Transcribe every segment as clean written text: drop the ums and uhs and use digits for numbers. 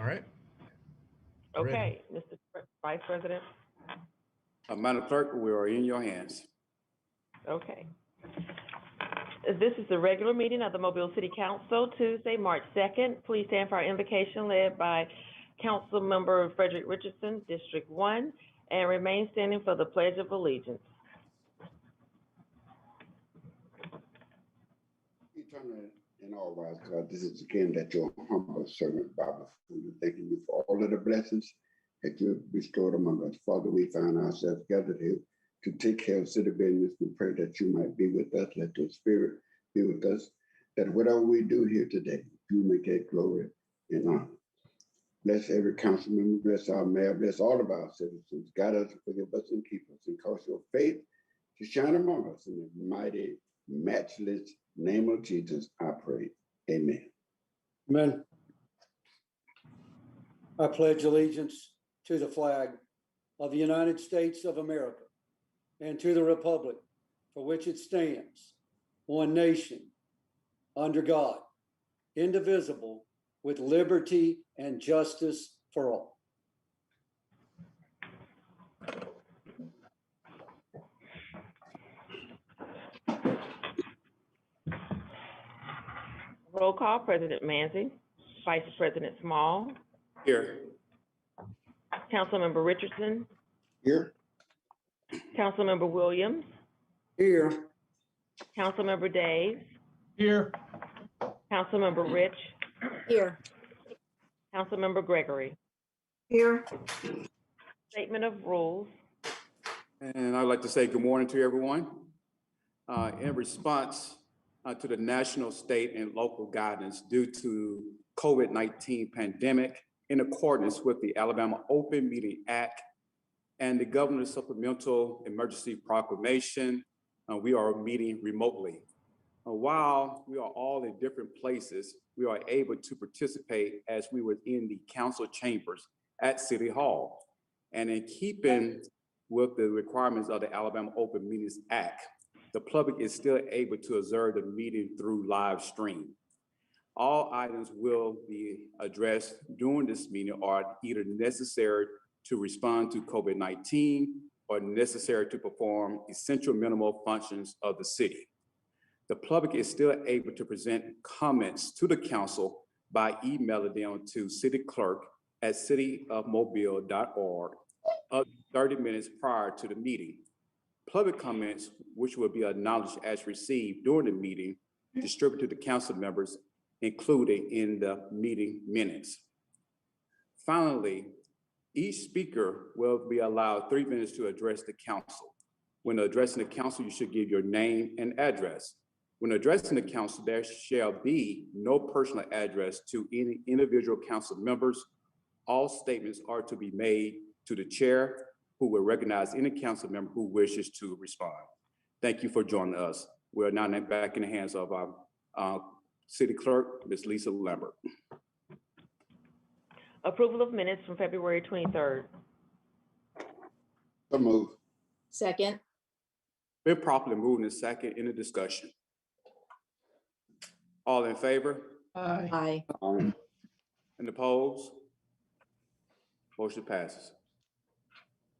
right. Okay, Mr. Vice President. Madam Clerk, we are in your hands. Okay. This is the regular meeting of the Mobile City Council, Tuesday, March 2nd. Please stand for our invocation led by Council Member Frederick Richardson, District 1, and remain standing for the Pledge of Allegiance. Eternal and all wise God, this is again that your humble servant, Baba, thanking you for all of the blessings that you have bestowed among us. Father, we find ourselves gathered here to take care of city business. We pray that you might be with us. Let your spirit be with us, that whatever we do here today, you may get glory and honor. Bless every council member, bless our mayor, bless all of our citizens. Guide us, forgive us, and keep us, and cause your faith to shine among us. In the mighty, matchless name of Jesus, I pray. Amen. Amen. I pledge allegiance to the flag of the United States of America and to the republic for which it stands, one nation, under God, indivisible, with liberty and justice for all. Roll call, President Manzi, Vice President Small, Here. Councilmember Richardson, Here. Councilmember Williams, Here. Councilmember Days, Here. Councilmember Rich, Here. Councilmember Gregory. Here. Statement of rules. And I'd like to say good morning to everyone. In response to the national, state, and local guidance due to COVID-19 pandemic, in accordance with the Alabama Open Meeting Act and the Governor's Supplemental Emergency Proclamation, we are meeting remotely. While we are all in different places, we are able to participate as we were in the council chambers at City Hall. And in keeping with the requirements of the Alabama Open Meetings Act, the public is still able to observe the meeting through live stream. All items will be addressed during this meeting are either necessary to respond to COVID-19 or necessary to perform essential minimal functions of the city. The public is still able to present comments to the council by emailing them to cityclerk@cityofmobile.org up 30 minutes prior to the meeting. Public comments, which will be acknowledged as received during the meeting, distributed to the council members, included in the meeting minutes. Finally, each speaker will be allowed 3 minutes to address the council. When addressing the council, you should give your name and address. When addressing the council, there shall be no personal address to any individual council members. All statements are to be made to the chair, who will recognize any council member who wishes to respond. Thank you for joining us. We're now back in the hands of our City Clerk, Ms. Lisa Lambert. Approval of minutes from February 23rd. So move. Second. Been properly moved in second in the discussion. All in favor? Aye. And opposed? Motion passes.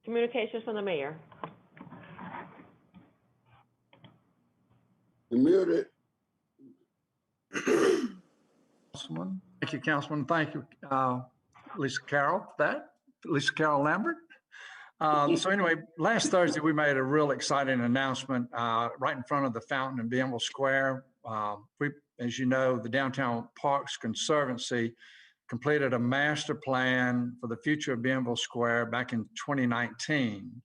Communications from the mayor. You're muted. Councilman. Thank you, Councilman. Thank you, Lisa Carroll, for that. Lisa Carroll Lambert. So anyway, last Thursday, we made a real exciting announcement right in front of the fountain in Bienville Square. As you know, the Downtown Parks Conservancy completed a master plan for the future of Bienville Square back in 2019.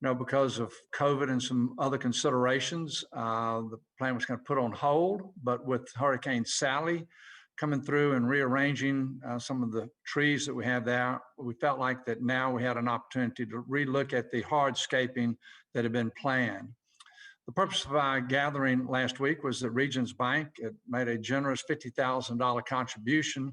Because of COVID and some other considerations, the plan was kind of put on hold, but with Hurricane Sally coming through and rearranging some of the trees that we have there, we felt like that now we had an opportunity to relook at the hardscaping that had been planned. The purpose of our gathering last week was that Regions Bank had made a generous $50,000 contribution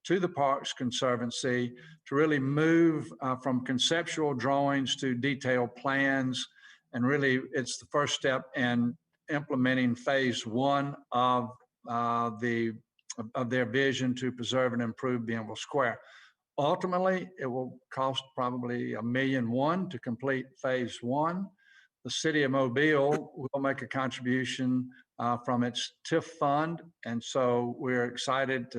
to the Parks Conservancy to really move from conceptual drawings to detailed plans. And really, it's the first step in implementing phase one of the of their vision to preserve and improve Bienville Square. Ultimately, it will cost probably $1.1 million to complete phase one. The city of Mobile will make a contribution from its TIF fund. And so we're excited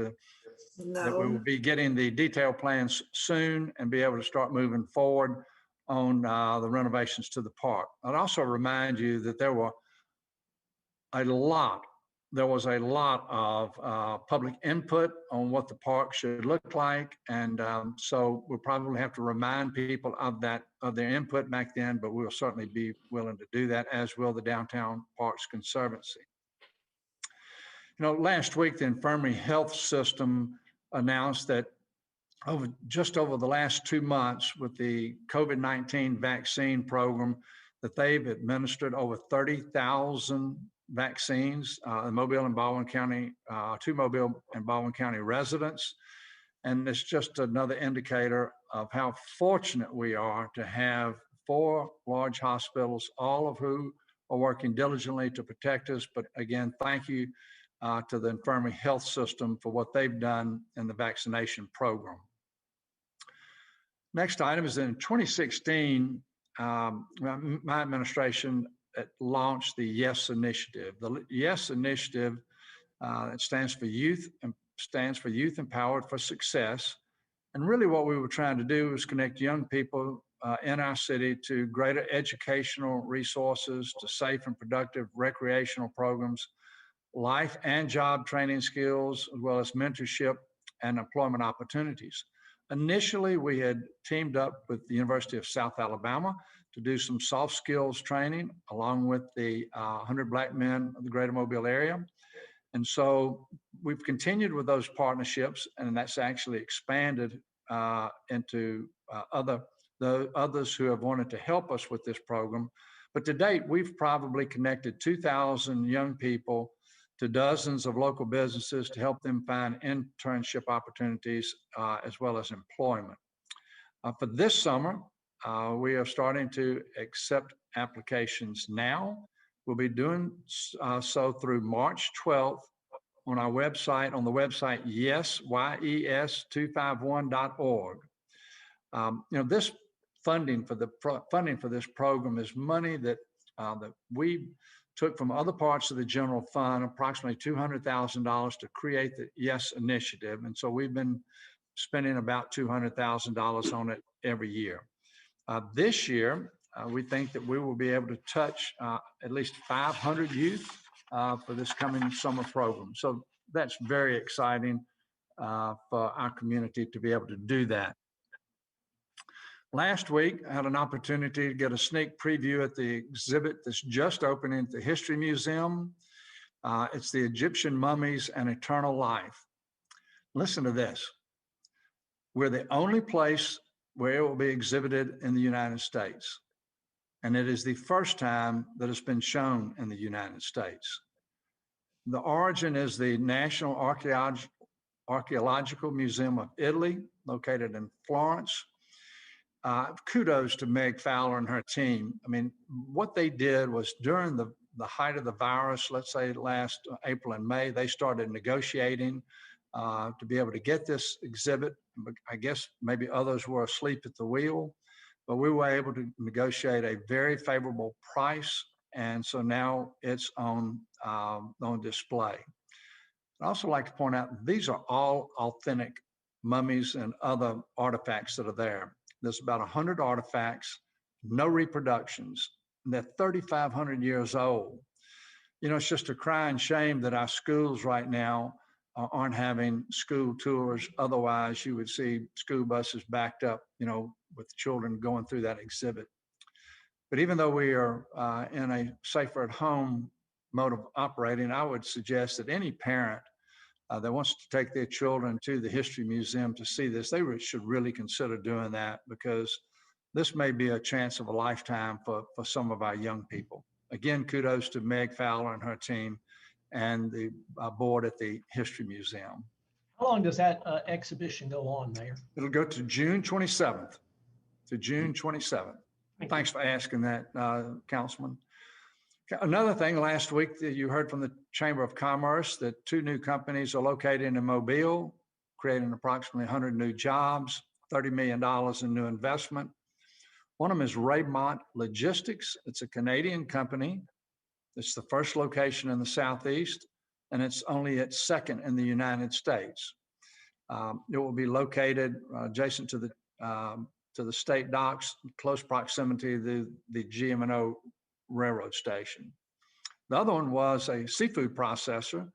that we will be getting the detailed plans soon and be able to start moving forward on the renovations to the park. I'd also remind you that there was a lot of public input on what the park should look like. And so we'll probably have to remind people of their input back then, but we'll certainly be willing to do that, as will the Downtown Parks Conservancy. You know, last week, the Infirmary Health System announced that just over the last 2 months with the COVID-19 vaccine program, that they've administered over 30,000 vaccines in Mobile and Baldwin County, to Mobile and Baldwin County residents. And it's just another indicator of how fortunate we are to have 4 large hospitals, all of who are working diligently to protect us. But again, thank you to the Infirmary Health System for what they've done in the vaccination program. Next item is in 2016, my administration launched the YES Initiative. The YES Initiative, it stands for Youth Empowered for Success. And really what we were trying to do was connect young people in our city to greater educational resources, to safe and productive recreational programs, life and job training skills, as well as mentorship and employment opportunities. Initially, we had teamed up with the University of South Alabama to do some soft skills training along with the 100 Black Men of the Greater Mobile area. And so we've continued with those partnerships, and that's actually expanded into others who have wanted to help us with this program. But to date, we've probably connected 2,000 young people to dozens of local businesses to help them find internship opportunities as well as employment. For this summer, we are starting to accept applications now. We'll be doing so through March 12th on our website, on the website yes251.org. You know, this funding for this program is money that we took from other parts of the general fund, approximately $200,000 to create the YES Initiative. And so we've been spending about $200,000 on it every year. This year, we think that we will be able to touch at least 500 youth for this coming summer program. So that's very exciting for our community to be able to do that. Last week, I had an opportunity to get a sneak preview at the exhibit that's just opening at the History Museum. It's the Egyptian Mummies and Eternal Life. Listen to this. We're the only place where it will be exhibited in the United States. And it is the first time that it's been shown in the United States. The origin is the National Archaeological Museum of Italy, located in Florence. Kudos to Meg Fowler and her team. I mean, what they did was during the height of the virus, let's say last April and May, they started negotiating to be able to get this exhibit. I guess maybe others were asleep at the wheel, but we were able to negotiate a very favorable price. And so now it's on display. I'd also like to point out, these are all authentic mummies and other artifacts that are there. There's about 100 artifacts, no reproductions, and they're 3,500 years old. You know, it's just a crying shame that our schools right now aren't having school tours. Otherwise, you would see school buses backed up, you know, with children going through that exhibit. But even though we are in a safer at home mode of operating, I would suggest that any parent that wants to take their children to the History Museum to see this, they should really consider doing that, because this may be a chance of a lifetime for some of our young people. Again, kudos to Meg Fowler and her team and the board at the History Museum. How long does that exhibition go on, Mayor? It'll go to June 27th. To June 27th. Thanks for asking that, Councilman. Another thing, last week that you heard from the Chamber of Commerce that 2 new companies are located in Mobile, creating approximately 100 new jobs, $30 million in new investment. One of them is Raymont Logistics. It's a Canadian company. It's the first location in the Southeast, and it's only its second in the United States. It will be located adjacent to the state docks, close proximity to the GM&O railroad station. The other one was a seafood processor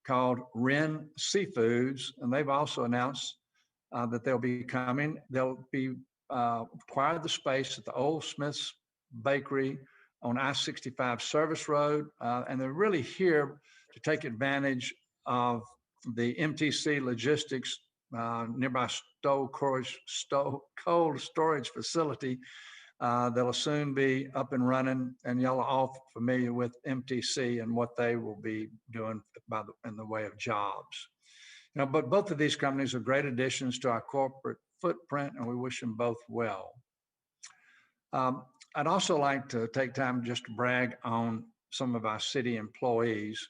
called Wren Seafoods, and they've also announced that they'll be coming. They'll be acquire the space at the Old Smith's Bakery on I-65 Service Road, and they're really here to take advantage of the MTC Logistics nearby cold storage facility that'll soon be up and running, and y'all are all familiar with MTC and what they will be doing in the way of jobs. But both of these companies are great additions to our corporate footprint, and we wish them both well. I'd also like to take time just to brag on some of our city employees.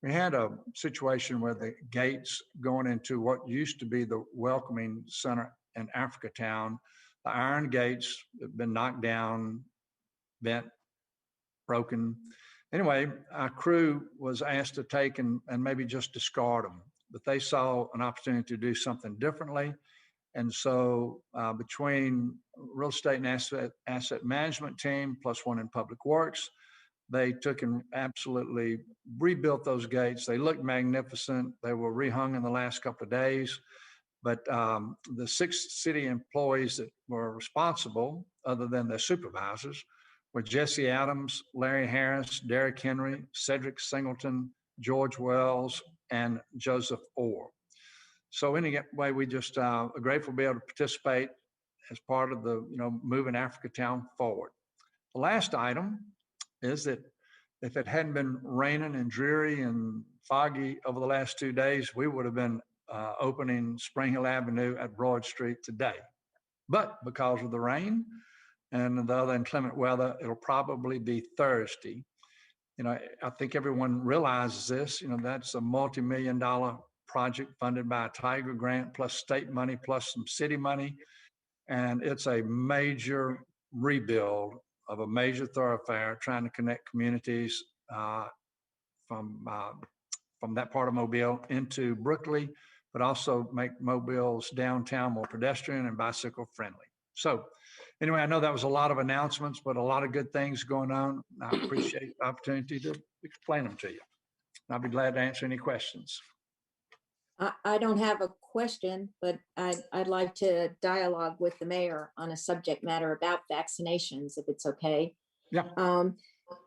We had a situation where the gates going into what used to be the Welcoming Center in Africatown, the iron gates have been knocked down, bent, broken. Anyway, our crew was asked to take and maybe just discard them, but they saw an opportunity to do something differently. And so between real estate and asset management team, plus one in public works, they took and absolutely rebuilt those gates. They looked magnificent. They were rehung in the last couple of days. But the 6 city employees that were responsible, other than their supervisors, were Jesse Adams, Larry Harris, Derek Henry, Cedric Singleton, George Wells, and Joseph Orr. So anyway, we just are grateful to be able to participate as part of the, moving Africatown forward. The last item is that if it hadn't been raining and dreary and foggy over the last 2 days, we would have been opening Spring Hill Avenue at Broad Street today. But because of the rain and the other inclement weather, it'll probably be Thursday. I think everyone realizes this, that's a multi-million-dollar project funded by a Tiger grant, plus state money, plus some city money. And it's a major rebuild of a major thoroughfare trying to connect communities from that part of Mobile into Brooklyn, but also make Mobile's downtown more pedestrian and bicycle friendly. So anyway, I know that was a lot of announcements, but a lot of good things going on. I appreciate the opportunity to explain them to you. I'll be glad to answer any questions. I don't have a question, but I'd like to dialogue with the mayor on a subject matter about vaccinations, if it's okay. Yeah.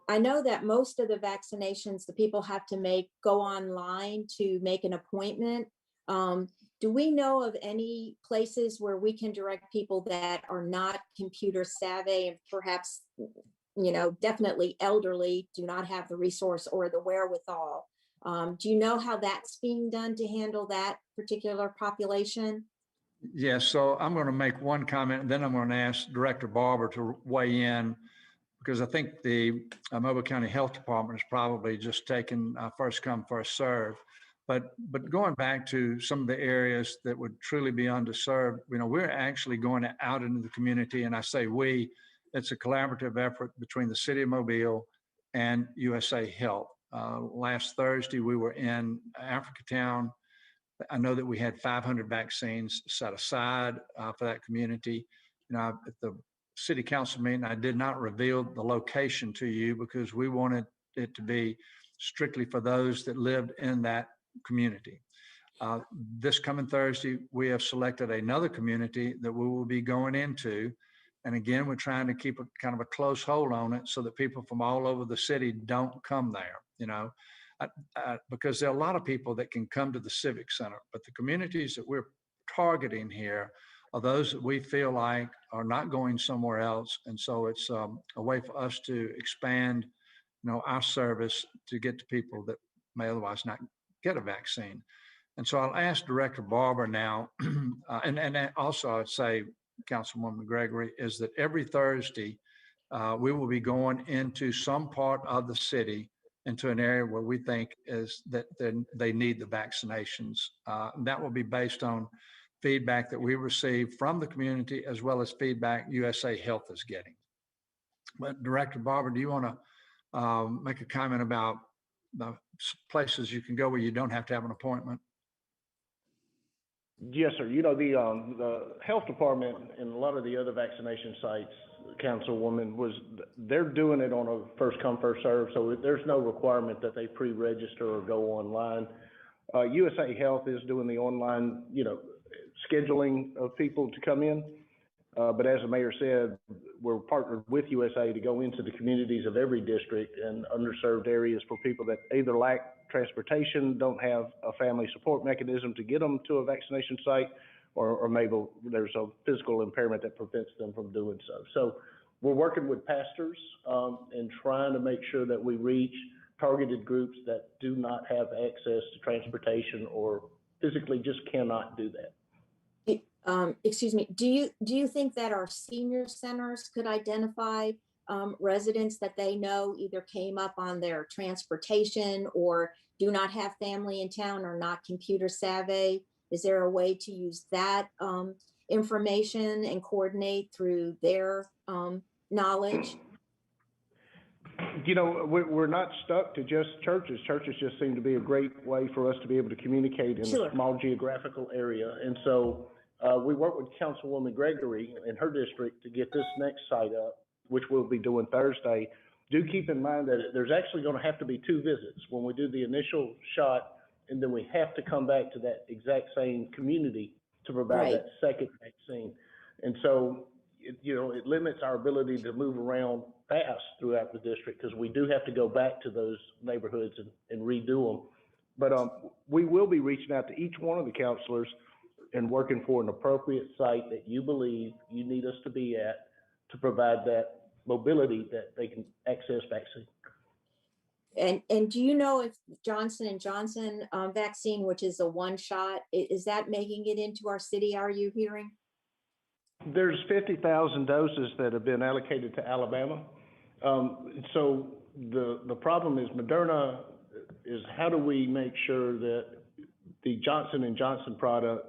I know that most of the vaccinations, the people have to go online to make an appointment. Do we know of any places where we can direct people that are not computer savvy and perhaps, definitely elderly, do not have the resource or the wherewithal? Do you know how that's being done to handle that particular population? Yes, so I'm going to make one comment, and then I'm going to ask Director Barber to weigh in, because I think the Mobile County Health Department is probably just taking first come, first serve. But going back to some of the areas that would truly be underserved, we're actually going out into the community, and I say we, it's a collaborative effort between the City of Mobile and USA Health. Last Thursday, we were in Africatown. I know that we had 500 vaccines set aside for that community. At the city council meeting, I did not reveal the location to you because we wanted it to be strictly for those that lived in that community. This coming Thursday, we have selected another community that we will be going into. And again, we're trying to keep a kind of a close hold on it so that people from all over the city don't come there, because there are a lot of people that can come to the Civic Center, but the communities that we're targeting here are those that we feel like are not going somewhere else. And so it's a way for us to expand, our service to get to people that may otherwise not get a vaccine. And so I'll ask Director Barber now, and also I'd say, Councilwoman Gregory, is that every Thursday we will be going into some part of the city, into an area where we think is that they need the vaccinations. That will be based on feedback that we receive from the community, as well as feedback USA Health is getting. But Director Barber, do you want to make a comment about the places you can go where you don't have to have an appointment? Yes, sir. You know, the health department and a lot of the other vaccination sites, Councilwoman, they're doing it on a first come, first serve. So there's no requirement that they pre-register or go online. USA Health is doing the online, scheduling of people to come in. But as the mayor said, we're partnered with USA to go into the communities of every district and underserved areas for people that either lack transportation, don't have a family support mechanism to get them to a vaccination site, or maybe there's a physical impairment that prevents them from doing so. So we're working with pastors and trying to make sure that we reach targeted groups that do not have access to transportation or physically just cannot do that. Excuse me, do you think that our senior centers could identify residents that they know either came up on their transportation or do not have family in town or not computer savvy? Is there a way to use that information and coordinate through their knowledge? We're not stuck to just churches. Churches just seem to be a great way for us to be able to communicate in Sure. a small geographical area. And so we work with Councilwoman Gregory in her district to get this next site up, which we'll be doing Thursday. Do keep in mind that there's actually going to have to be 2 visits when we do the initial shot, and then we have to come back to that exact same community to provide Right. that second vaccine. And so, it limits our ability to move around fast throughout the district because we do have to go back to those neighborhoods and redo them. But we will be reaching out to each one of the counselors and working for an appropriate site that you believe you need us to be at to provide that mobility that they can access vaccine. And do you know if Johnson & Johnson vaccine, which is a 1-shot, is that making it into our city? Are you hearing? There's 50,000 doses that have been allocated to Alabama. So the problem is Moderna is how do we make sure that the Johnson & Johnson product,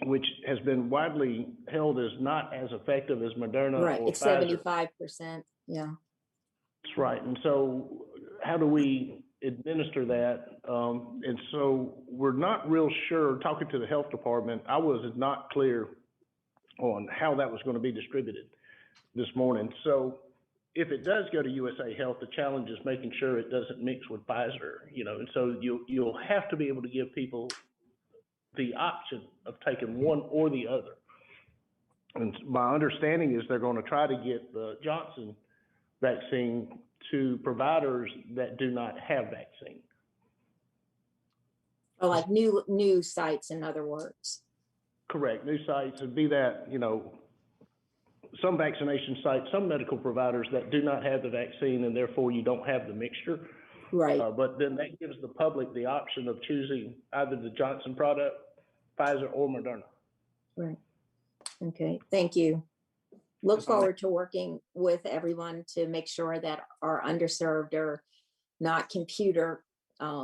which has been widely held as not as effective as Moderna Right, or it's Pfizer. 75%, yeah. That's right. And so how do we administer that? And so we're not real sure, talking to the health department, I was not clear on how that was going to be distributed this morning. So if it does go to USA Health, the challenge is making sure it doesn't mix with Pfizer, and so you'll have to be able to give people the option of taking one or the other. And my understanding is they're going to try to get the Johnson vaccine to providers that do not have vaccine. Or like new sites, in other words. Correct. New sites, and be that, some vaccination sites, some medical providers that do not have the vaccine, and therefore you don't have the mixture. Right. But then that gives the public the option of choosing either the Johnson product, Pfizer, or Moderna. Right. Okay, thank you. Look forward to working with everyone to make sure that our underserved or not computer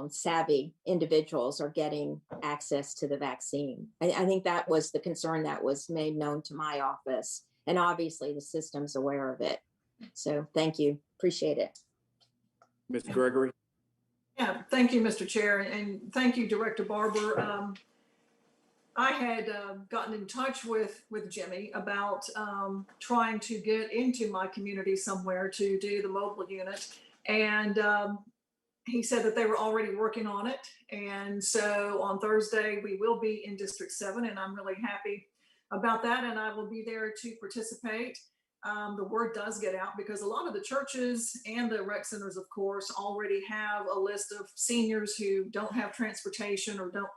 savvy individuals are getting access to the vaccine. I think that was the concern that was made known to my office. And obviously the system's aware of it. So thank you, appreciate it. Ms. Gregory? Yeah, thank you, Mr. Chair, and thank you, Director Barber. I had gotten in touch with Jimmy about trying to get into my community somewhere to do the mobile unit. And he said that they were already working on it. And so on Thursday, we will be in District 7, and I'm really happy about that. And I will be there to participate. The word does get out because a lot of the churches and the rec centers, of course, already have a list of seniors who don't have transportation or don't,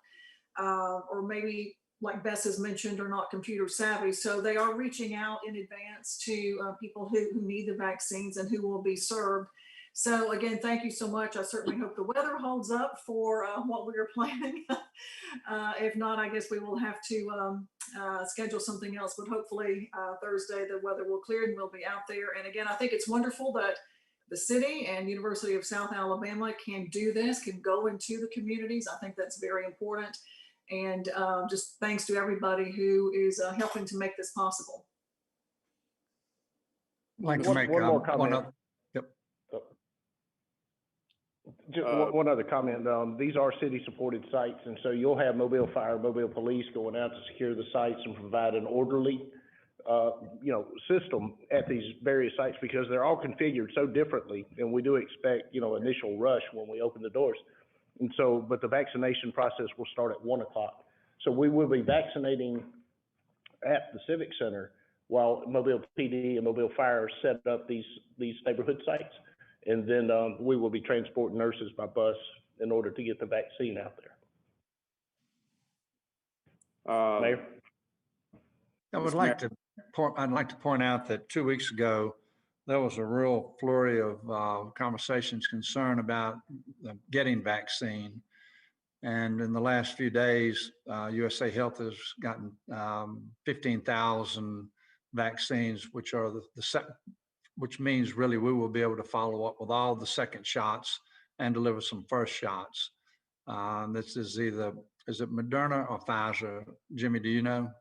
or maybe like Bess has mentioned, are not computer savvy. So they are reaching out in advance to people who need the vaccines and who will be served. So again, thank you so much. I certainly hope the weather holds up for what we were planning. If not, I guess we will have to schedule something else, but hopefully Thursday the weather will clear and we'll be out there. And again, I think it's wonderful that the city and University of South Alabama can do this, can go into the communities. I think that's very important. And just thanks to everybody who is helping to make this possible. I'd like to One- make one more one comment. other, Just Uh, one other comment. These are city-supported sites, and so you'll have Mobile Fire, Mobile Police going out to secure the sites and provide an orderly, system at these various sites because they're all configured so differently, and we do expect, initial rush when we open the doors. And so, but the vaccination process will start at 1 o'clock. So we will be vaccinating at the Civic Center while Mobile PD and Mobile Fire set up these neighborhood sites. And then we will be transporting nurses by in order to get the vaccine out there. Mayor? I would Mr. like to I'd like to point out that 2 weeks ago, there was a real flurry of conversations, concern about getting vaccine. And in the last few days, USA Health has gotten 15,000 vaccines, which are which means really we will be able to follow up with all the second shots and deliver some first shots. This is is it Moderna or Pfizer? Jimmy, do you know?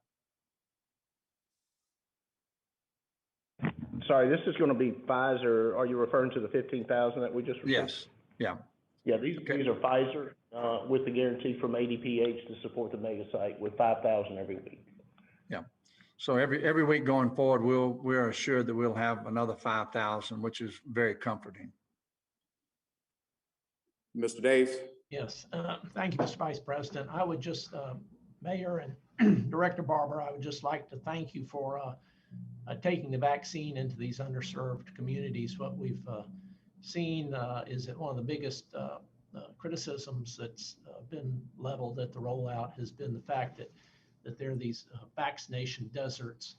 Sorry, this is going to be Pfizer. Are you referring to the 15,000 that we just received? Yes, yeah. Yeah, these are Pfizer with the guarantee from ADPH to support the mega site with 5,000 every week. Yeah. So every week going forward, we're assured that we'll have another 5,000, which is very comforting. Mr. Daves? Yes, thank you, Mr. Vice President. I would just, Mayor and Director Barber, I would just like to thank you for taking the vaccine into these underserved communities. What we've seen is that one of the biggest criticisms that's been leveled at the rollout has been the fact that there are these vaccination deserts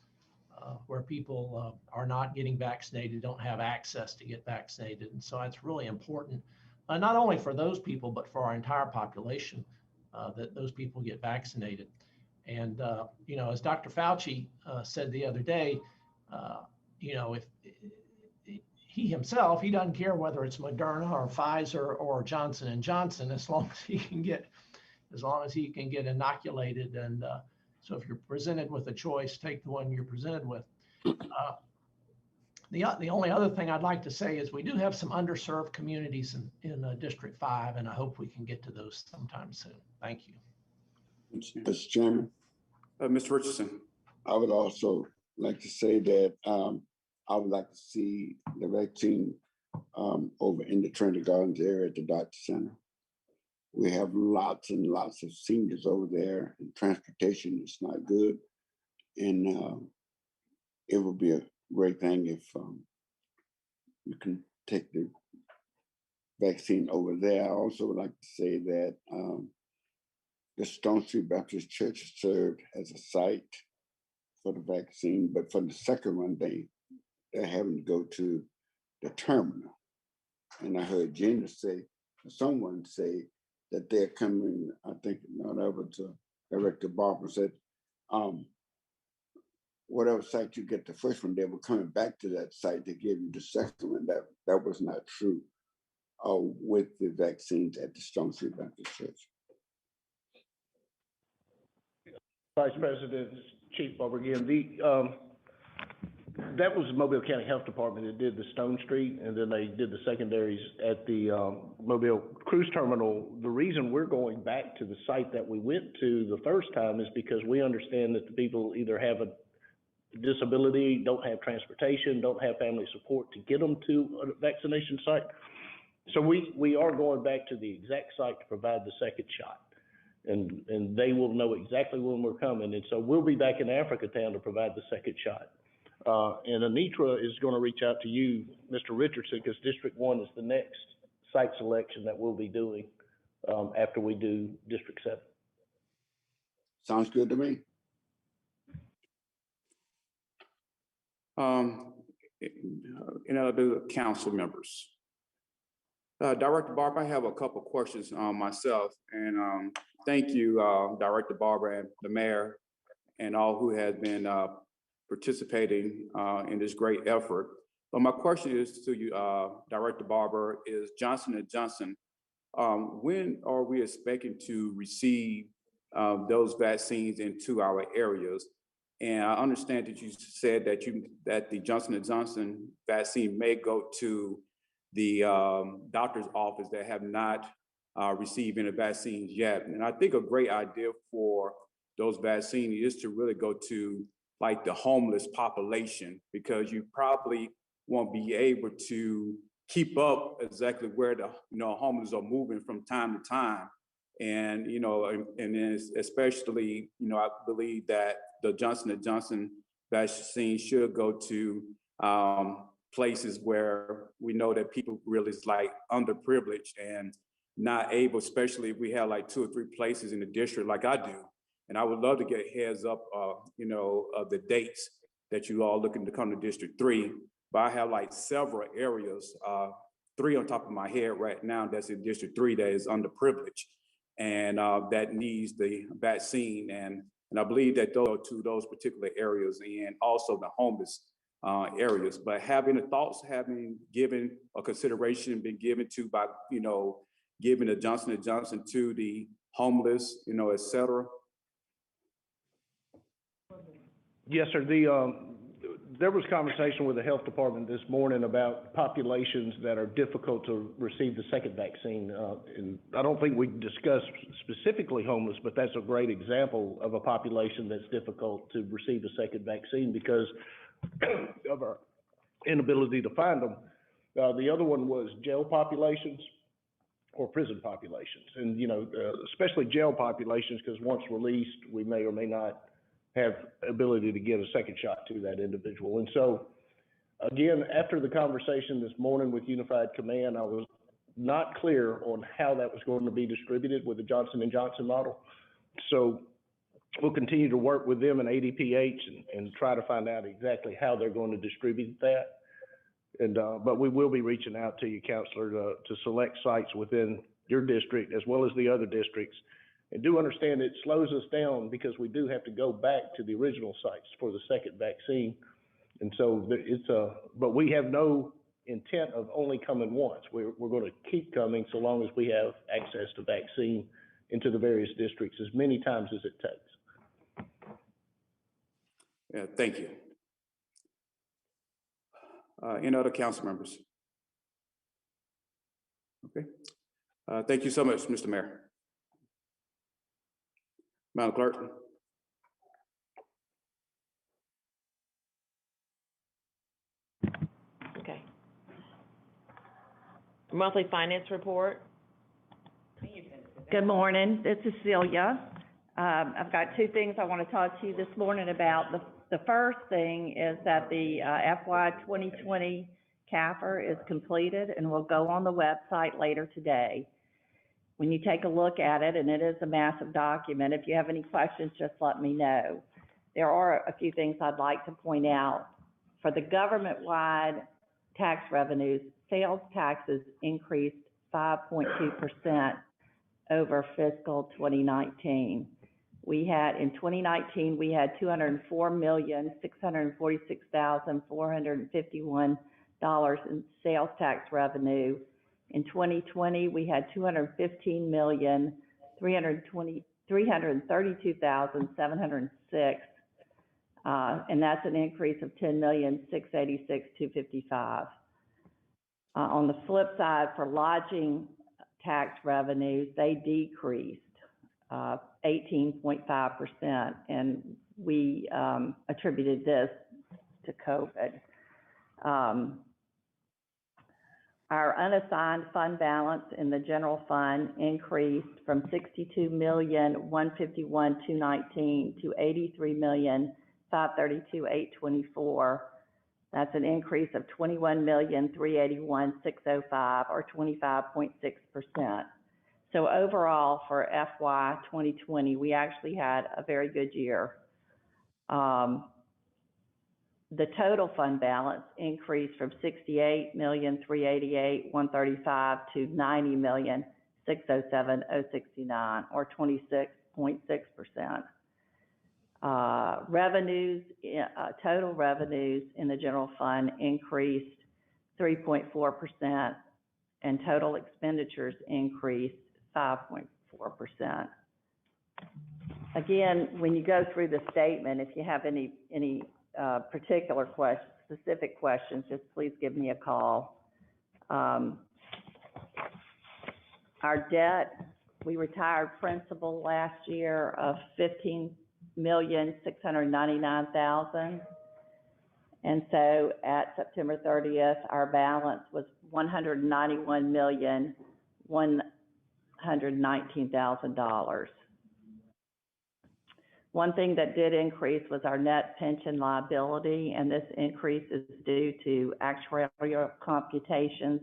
where people are not getting vaccinated, don't have access to get vaccinated. And so it's really important, not only for those people, but for our entire population, that those people get vaccinated. And, as Dr. Fauci said the other day, if he himself, he doesn't care whether it's Moderna or Pfizer or Johnson & Johnson, as long as he can get inoculated. And so if you're presented with a choice, take the one you're presented with. The only other thing I'd like to say is we do have some underserved communities in District 5, and I hope we can get to those sometime soon. Thank you. Mr. Chairman, Mr. Richardson? I would also like to say that I would like to see the vaccine over in the Trinity Gardens area at the Dodge Center. We have lots and lots of seniors over there, and transportation is not good. And it would be a great thing if you can take the vaccine over there. I also would like to say that the Stone Street Baptist Church served as a site for the vaccine, but for the second one, they're having to go to the terminal. And I heard Gina say, or someone say, that they're coming, I think, that was Director Barber said, whatever site you get the first one, they were coming back to that site to give you the second one. That was not true with the vaccines at the Stone Street Baptist Church. Vice President, Chief Barber again, that was the Mobile County Health Department that did the Stone Street, and then they did the secondaries at the Mobile Cruise Terminal. The reason we're going back to the site that we went to the first time is because we understand that the people either have a disability, don't have transportation, don't have family support to get them to a vaccination site. So we are going back to the exact site to provide the second shot. And they will know exactly when we're coming. And so we'll be back in Africatown to provide the second shot. And Anitra is going to reach out to you, Mr. Richardson, because District 1 is the next site selection that we'll be doing after we do District 7. Sounds good to me. The council members. Director Barber, I have a couple questions myself, and thank you, Director Barber and the mayor and all who has been participating in this great effort. But my question is to you, Director Barber, is Johnson & Johnson, when are we expecting to receive those vaccines into our areas? And I understand that you said that the Johnson & Johnson vaccine may go to the doctor's office that have not received any vaccines yet. And I think a great idea for those vaccines is to really go to like the homeless population, because you probably won't be able to keep up exactly where the homeless are moving from time to time. And then especially, I believe that the Johnson & Johnson vaccine should go to places where we know that people really is like underprivileged and not able, especially if we have like 2 or 3 places in the district like I do. And I would love to get a heads up, of the dates that you all looking to come to District 3. But I have like several areas, 3 on top of my head right now that's in District 3 that is underprivileged and that needs the vaccine. And I believe that those to those particular areas and also the homeless areas. But having the thoughts, having given a consideration, been given to by, giving the Johnson & Johnson to the homeless, et cetera? Yes, sir. There was conversation with the health department this morning about populations that are difficult to receive the second vaccine. And I don't think we discussed specifically homeless, but that's a great example of a population that's difficult to receive the second vaccine because of our inability to find them. The other one was jail populations or prison populations. And, especially jail populations, because once released, we may or may not have ability to give a second shot to that individual. And so, again, after the conversation this morning with Unified Command, I was not clear on how that was going to be distributed with the Johnson & Johnson model. So we'll continue to work with them and ADPH and try to find out exactly how they're going to distribute that. And but we will be reaching out to you, Counselor, to select sites within your district as well as the other districts. And do understand it slows us down because we do have to go back to the original sites for the second vaccine. And so but we have no intent of only coming once. We're going to keep coming so long as we have access to vaccine into the various districts as many times as it takes. Yeah, thank you. Any other council members? Okay. Thank you so much, Mr. Mayor. Madam Clerk. Okay. Monthly finance report. Good morning, this is Celia. I've got 2 things I want to talk to you this morning about. The first thing is that the FY 2020 CAFR is completed and will go on the website later today. When you take a look at it, and it is a massive document, if you have any questions, just let me know. There are a few things I'd like to point out. For the government-wide tax revenues, sales taxes increased 5.2% over fiscal 2019. In 2019, we had $204,646,451 in sales tax revenue. In 2020, we had $215,332,706, and that's an increase of $10,686,255. On the flip side, for lodging tax revenues, they decreased 18.5%, and we attributed this to COVID. Our unassigned fund balance in the general fund increased from $62,151,219 to $83,532,824. That's an increase of $21,381,605, or 25.6%. So overall, for FY 2020, we actually had a very good year. the total fund balance increased from 68,388,135 to 90,607,069, or 26.6%. Revenues, total revenues in the general fund increased 3.4%, and total expenditures increased 5.4%. Again, when you go through the statement, if you have any particular questions, specific questions, just please give me a call. Our debt, we retired principal last year of $15,699,000. And so at September 30th, our balance was $191,119,000. One thing that did increase was our net pension liability, and this increase is due to actuarial computations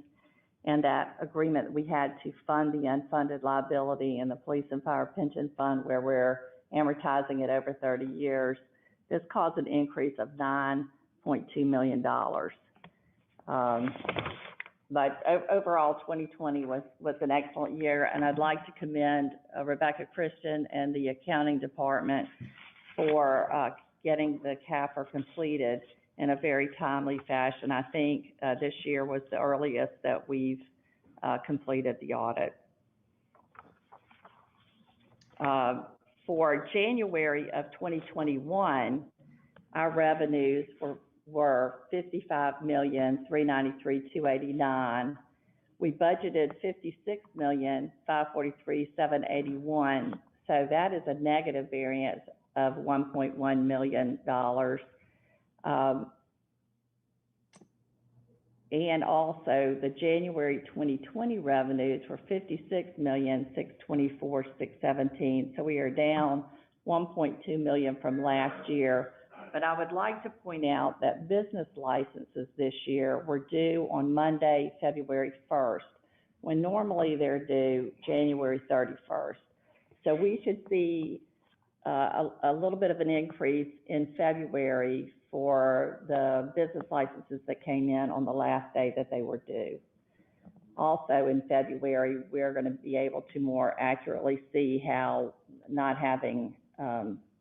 and that agreement we had to fund the unfunded liability in the police and fire pension fund, where we're amortizing it over 30 years. This caused an increase of $9.2 million. But overall, 2020 was an excellent year, and I'd like to commend Rebecca Christian and the accounting department for getting the CAFR completed in a very timely fashion. I think this year was the earliest that we've completed the audit. For January of 2021, our revenues were $55,393,289. We budgeted $56,543,781. So that is a negative variance of $1.1 million. And also the January 2020 revenues were $56,624,617. So we are down $1.2 million from last year. But I would like to point out that business licenses this year were due on Monday, February 1st, when normally they're due January 31st. So we should see a little bit of an increase in February for the business licenses that came in on the last day that they were due. Also in February, we're going to be able to more accurately see how not having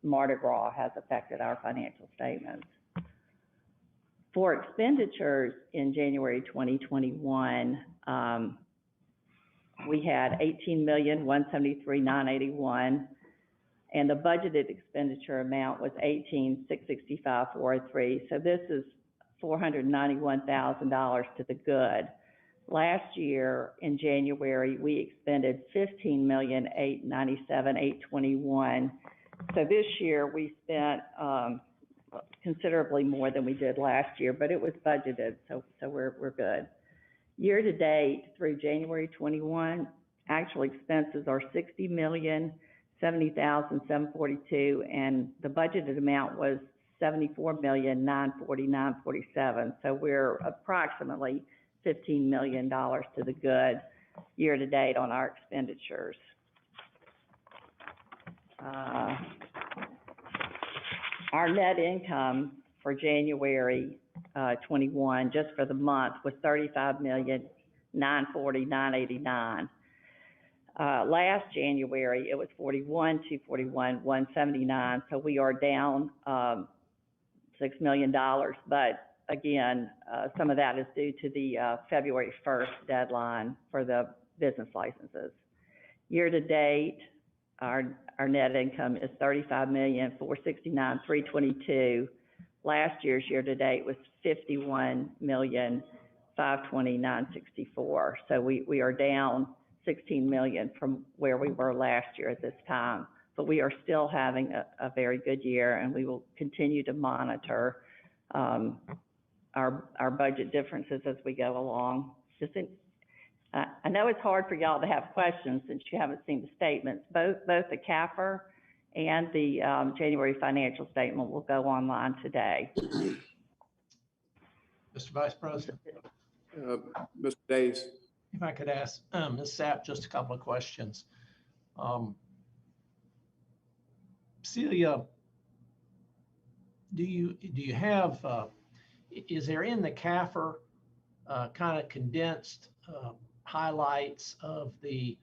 Mardi Gras has affected our financial statements. For expenditures in January 2021, we had $18,173,981, and the budgeted expenditure amount was $18,665,403. So this is $491,000 to the good. Last year in January, we expended $15,897,821. So this year we spent considerably more than we did last year, but it was budgeted, so we're good. Year to date through January 21, actual expenses are $60,070,742, and the budgeted amount was $74,949,47. So we're approximately $15 million to the good year to date on our expenditures. Our net income for January 21, just for the month, was $35,940,989. Last January, it was $41,241,179. So we are down $6 million. But again, some of that is due to the February 1st deadline for the business licenses. Year to date, our net income is $35,469,322. Last year's year to date was $51,520,964. So we are down $16 million from where we were last year at this time. But we are still having a very good year, and we will continue to monitor our budget differences as we go along. I know it's hard for y'all to have questions since you haven't seen the statements. Both the CAFR and the January financial statement will go online today. Mr. Vice President. Mr. Davis. If I could ask Ms. Sapp just a couple of questions. Celia, do you have, is there in the CAFR kind of condensed highlights of the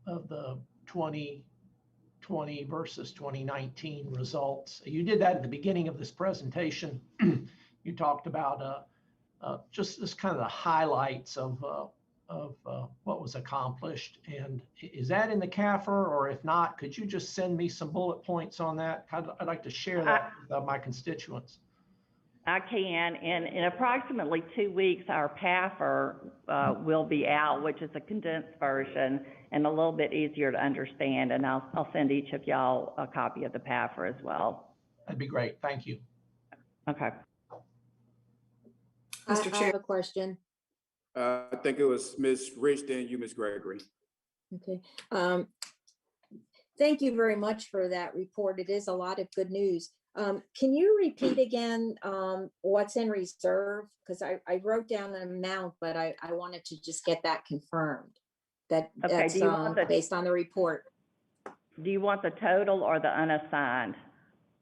2020 versus 2019 results? You did that at the beginning of this presentation. You talked about just this kind of the highlights of what was accomplished. And is that in the CAFR, or if not, could you just send me some bullet points on that? I'd like to share that with my constituents. I can. In approximately 2 weeks, our PAFR will be out, which is a condensed version and a little bit easier to understand. And I'll send each of y'all a copy of the PAFR as well. That'd be great. Thank you. Okay. I Mr. have Chair. a question. I think it was Ms. Rich, then you, Ms. Gregory. Okay. Thank you very much for that report. It is a lot of good news. Can you repeat again what's in reserve? Because I wrote down an amount, but I wanted to just get that confirmed. Okay, That's do you want the- based on the report. Do you want the total or the unassigned?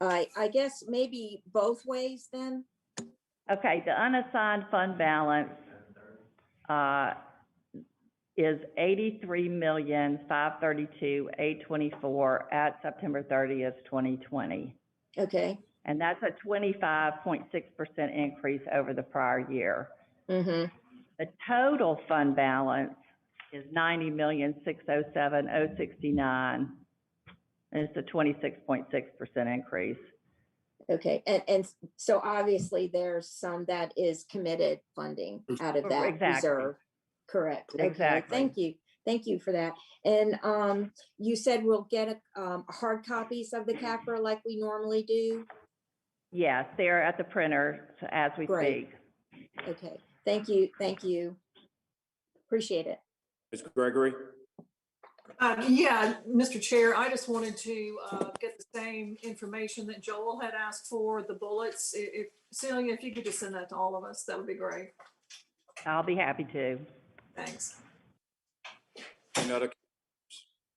I guess maybe both ways then. Okay, the unassigned fund balance is $83,532,824 at September 30th, 2020. Okay. And that's a 25.6% increase over the prior year. Mm-hmm. The total fund balance is $90,607,069. And it's a 26.6% increase. Okay. And so obviously there's some that is committed funding out of that Exactly. reserve. Correct. Okay, Exactly. thank you. Thank you for that. And you said we'll get hard copies of the CAFR like we normally do? Yes, they're at the printer as we Great. speak. Okay, thank you. Thank you. Appreciate it. Ms. Gregory? Yeah, Mr. Chair, I just wanted to get the same information that Joel had asked for, the bullets. Celia, if you could just send that to all of us, that would be great. I'll be happy to. Thanks. Any other,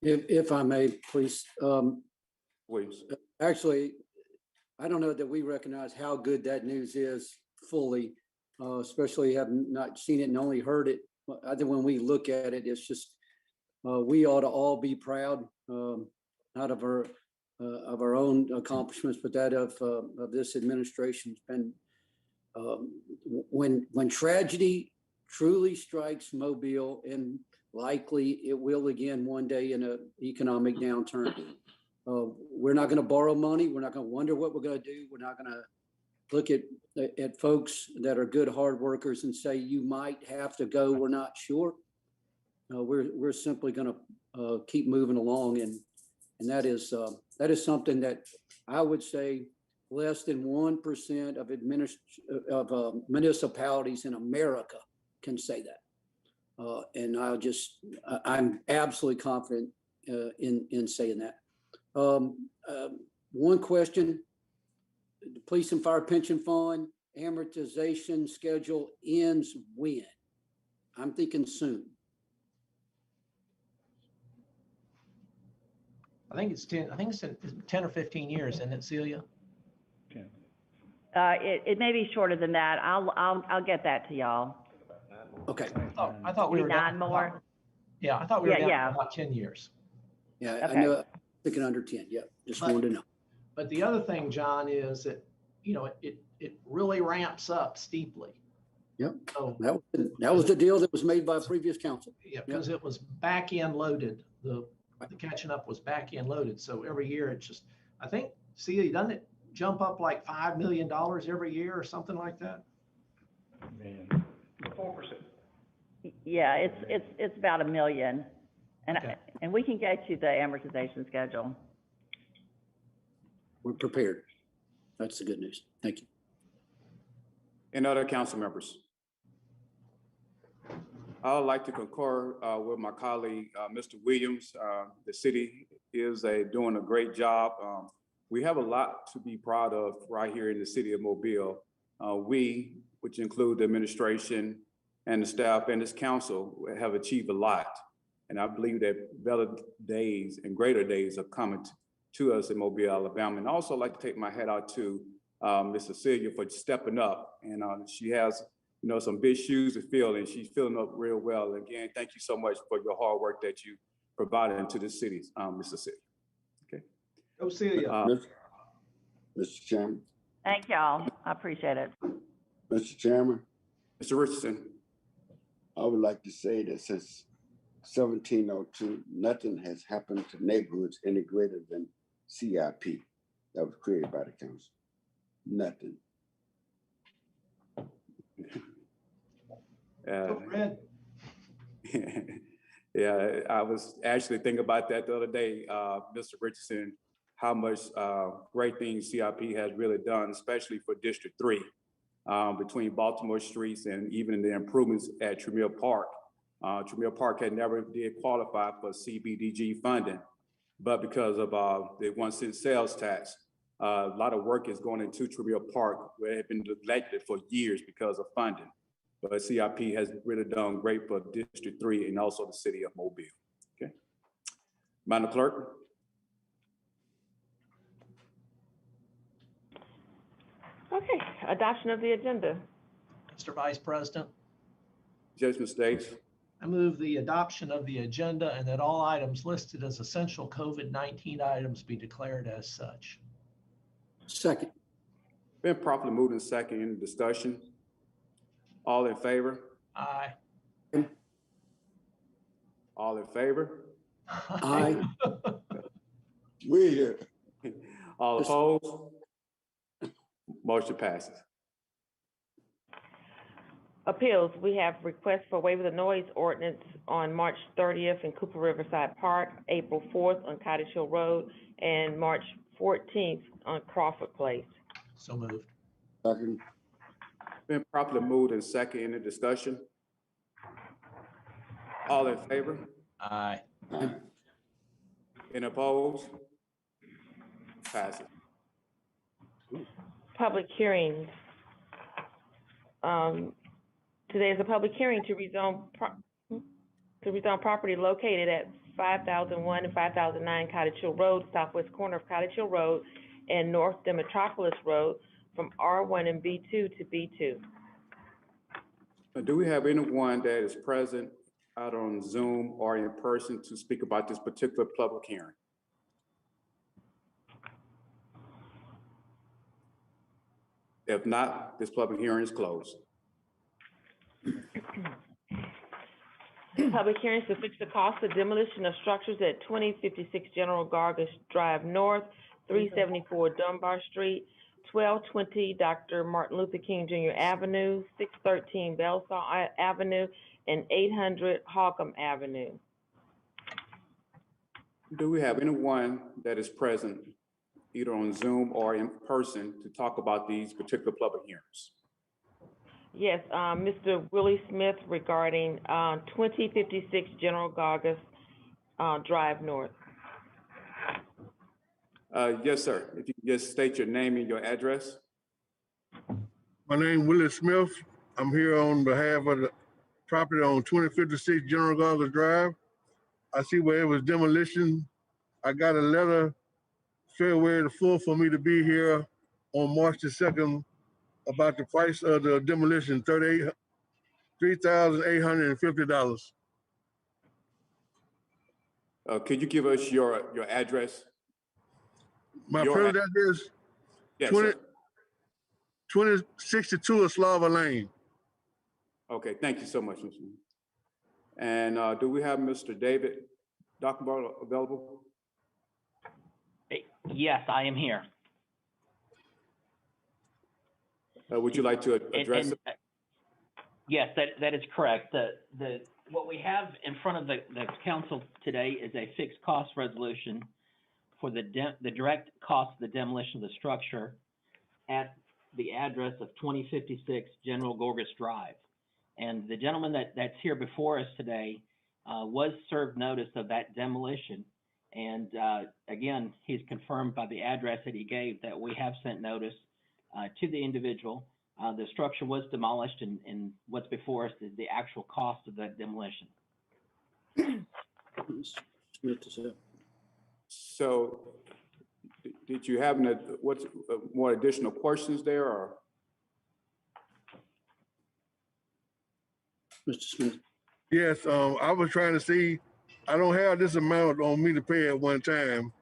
If I may, please. please? Actually, I don't know that we recognize how good that news is fully, especially having not seen it and only heard it. I think when we look at it, it's just, we ought to all be proud, not of our own accomplishments, but that of this administration. It's been, when tragedy truly strikes Mobile, and likely it will again one day in an economic downturn, we're not going to borrow money. We're not going to wonder what we're going to do. We're not going to look at folks that are good hard workers and say, you might have to go, we're not sure. We're simply going to keep moving along, and that is something that I would say less than 1% of municipalities in America can say that. And I'm absolutely confident in saying that. One question: the Police and Fire Pension Fund amortization schedule ends when? I'm thinking soon. I think it's 10 or 15 years, isn't it, Celia? It may be shorter than that. I'll get that to y'all. Okay. I thought we were down 9 more. Yeah, I thought we were down Yeah. to about 10 years. Yeah, I Okay. know. Thinking under 10. Yeah, just wanted to know. But the other thing, John, is that, it really ramps up steeply. Yep. So, That was the deal that was made by previous council. yeah, because it was back end loaded. The catching up was back end loaded. So every year it's just, I think, Celia, doesn't it jump up like $5 million every year or something like that? Man, 4%. Yeah, it's about $1 million. Okay. And we can get you the amortization schedule. We're prepared. That's the good news. Thank you. Any other council members? I would like to concur with my colleague, Mr. Williams. The city is doing a great job. We have a lot to be proud of right here in the city of Mobile. We, which include the administration and the staff and this council, have achieved a lot. And I believe that better days and greater days are coming to us in Mobile, Alabama. And I also like to take my hat out to Ms. Cecilia for stepping up. And she has, some big shoes to fill, and she's filling up real well. Again, thank you so much for your hard work that you provided to the cities, Ms. Cecilia. Okay. Go Celia. Mr. Chairman, Thank y'all. I appreciate it. Mr. Chairman, Mr. Richardson. I would like to say that since 1702, nothing has happened to neighborhoods any greater than CIP that was created by the council. Nothing. Go Red. Yeah, I was actually thinking about that the other day, Mr. Richardson, how much great things CIP has really done, especially for District 3, between Baltimore streets and even the improvements at Tramiel Park. Tramiel Park had never did qualify for CBDG funding, but because of the 1 cent sales tax, a lot of work is going into Tramiel Park, where it had been neglected for years because of funding. But CIP has really done great for District 3 and also the city of Mobile. Okay. Madam Clerk. Okay, adoption of the agenda. Mr. Vice President, Judgment States. I move the adoption of the agenda and that all items listed as essential COVID-19 items be declared as such. Second. Been properly moved in second in discussion. All in favor? Aye. All in favor? Aye. We here. All opposed? Motion passes. Appeals, we have requests for waiver of the noise ordinance on March 30th in Cooper Riverside Park, April 4th on Cottage Hill Road, and March 14th on Crawford Place. So moved. Second. Been properly moved in second in the discussion. All in favor? Aye. Any opposed? Passes. Public hearings. Today is a public hearing to rezone property located at 5001 and 5009 Cottage Hill Road, southwest corner of Cottage Hill Road, and North Demetropolis Road from R1 and B2 to B2. Do we have anyone that is present out on Zoom or in person to speak about this particular public hearing? If not, this public hearing is closed. Public hearings to fix the cost of demolition of structures at 2056 General Gargis Drive North, 374 Dunbar Street, 1220 Dr. Martin Luther King Jr. Avenue, 613 Bellsaw Avenue, and 800 Holcomb Avenue. Do we have anyone that is present either on Zoom or in person to talk about these particular public hearings? Yes, Mr. Willie Smith regarding 2056 General Gargis Drive North. Yes, sir. If you can just state your name and your address. My name is Willie Smith. I'm here on behalf of the property on 2056 General Gargis Drive. I see where it was demolition. I got a letter February the 4th for me to be here on March the 2nd about the price of the demolition, $3,850. Could you give us your address? My Your present address, Yes, 20 sir. 2062 Slava Lane. Okay, thank you so much, Mr. Smith. And do we have Mr. David Dockenbach available? Yes, I am here. Would you like to address it? Yes, that is correct. What we have in front of the council today is a fixed cost resolution for the direct cost of the demolition of the structure at the address of 2056 General Gargis Drive. And the gentleman that's here before us today was served notice of that demolition. And again, he's confirmed by the address that he gave that we have sent notice to the individual. The structure was demolished, and what's before us is the actual cost of that demolition. So Did you have any, what's, more additional questions there, or? Mr. Smith. Yes, I was trying to see, I don't have this amount on me to pay at one time.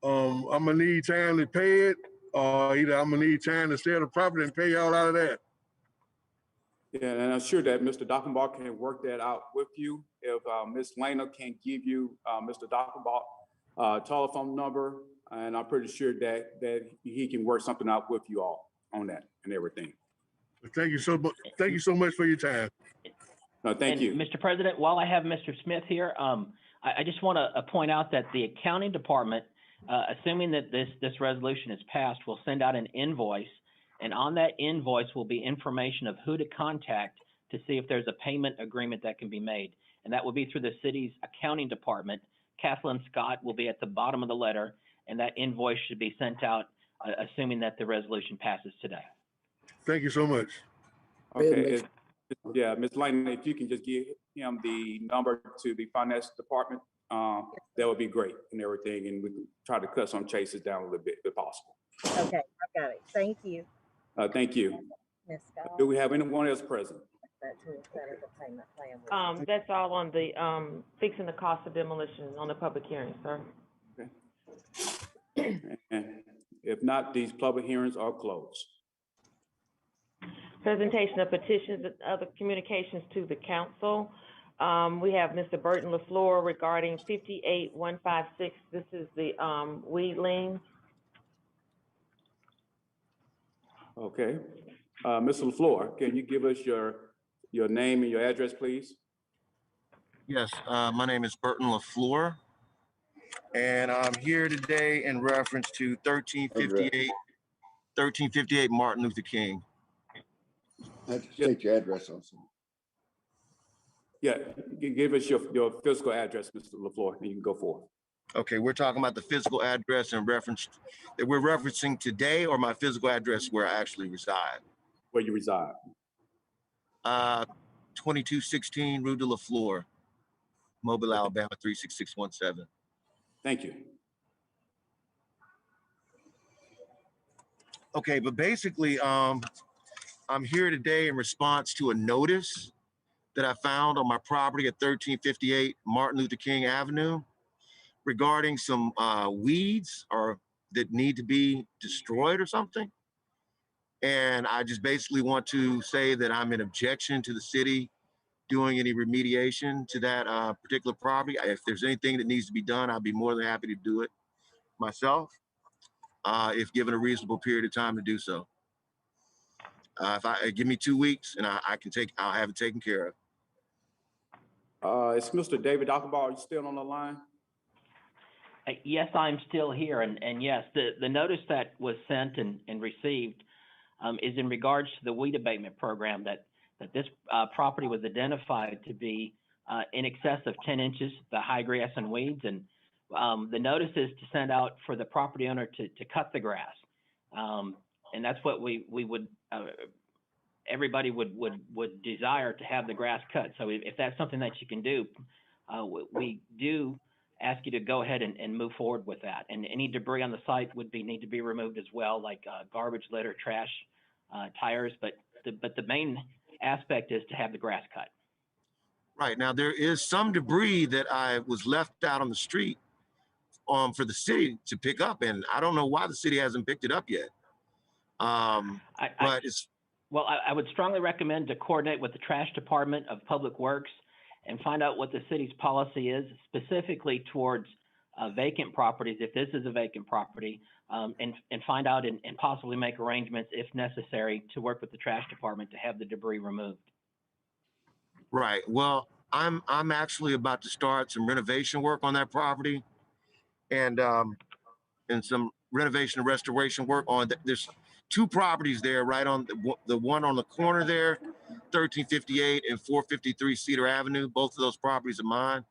I'm gonna need time to pay it, or either I'm gonna need time to sell the property and pay y'all out of that. Yeah, and I'm sure that Mr. Dockenbach can work that out with you. If Ms. Lena can give you Mr. Dockenbach telephone number, and I'm pretty sure that he can work something out with you all on that and everything. Thank you so much. Thank you so much for your time. No, thank And you. Mr. President, while I have Mr. Smith here, I just want to point out that the accounting department, assuming that this resolution is passed, will send out an invoice. And on that invoice will be information of who to contact to see if there's a payment agreement that can be made. And that will be through the city's accounting department. Kathleen Scott will be at the bottom of the letter, and that invoice should be sent out, assuming that the resolution passes today. Thank you so much. Okay. Yeah, Ms. Lena, if you can just give him the number to the finance department, that would be great and everything. And we can try to cut some chases down a little bit if possible. Okay, I got it. Thank you. Thank you. Ms. Scott. Do we have anyone else present? That's who instead of the payment plan. That's all on the, fixing the cost of demolition on the public hearing, sir. Okay. And if not, these public hearings are closed. Presentation of petitions and other communications to the council. We have Mr. Burton LaFleur regarding 58156. This is the, weed lien. Okay. Mr. LaFleur, can you give us your name and your address, please? Yes, my name is Burton LaFleur, and I'm here today in reference to 1358 Martin Luther King. State your address also. Yeah, give us your physical address, Mr. LaFleur, and you can go forward. Okay, we're talking about the physical address in reference that we're referencing today, or my physical address where I actually reside? Where you reside? 2216 Rue de la Fleur, Mobile, Alabama 36617. Thank you. Okay, but basically, I'm here today in response to a notice that I found on my property at 1358 Martin Luther King Avenue regarding some weeds that need to be destroyed or something. And I just basically want to say that I'm in objection to the city doing any remediation to that particular property. If there's anything that needs to be done, I'd be more than happy to do it myself, if given a reasonable period of time to do so. If I give me 2 weeks, and I'll have it taken care of. It's Mr. David Dockenbach. Are you still on the line? Yes, I'm still here, and yes, the notice that was sent and received is in regards to the weed abatement program that this property was identified to be in excess of 10 inches, the high grass and weeds, and the notice is to send out for the property owner to cut the grass, and that's what we would everybody would desire, to have the grass cut. So if that's something that you can do, we do ask you to go ahead and move forward with that. And any debris on the site would need to be removed as well, like garbage, litter, trash, tires. But the main aspect is to have the grass cut. Right. Now, there is some debris that I was left out on the street for the city to pick up, and I don't know why the city hasn't picked it up yet. Well, I would strongly recommend to coordinate with the trash department of Public Works and find out what the city's policy is specifically towards vacant properties, if this is a vacant property, and find out and possibly make arrangements, if necessary, to work with the trash department to have the debris removed. Right. Well, I'm actually about to start some renovation work on that property, and some renovation and restoration work on there's 2 properties there, right on the one on the corner there, 1358 and 453 Cedar Avenue. Both of those properties are mine,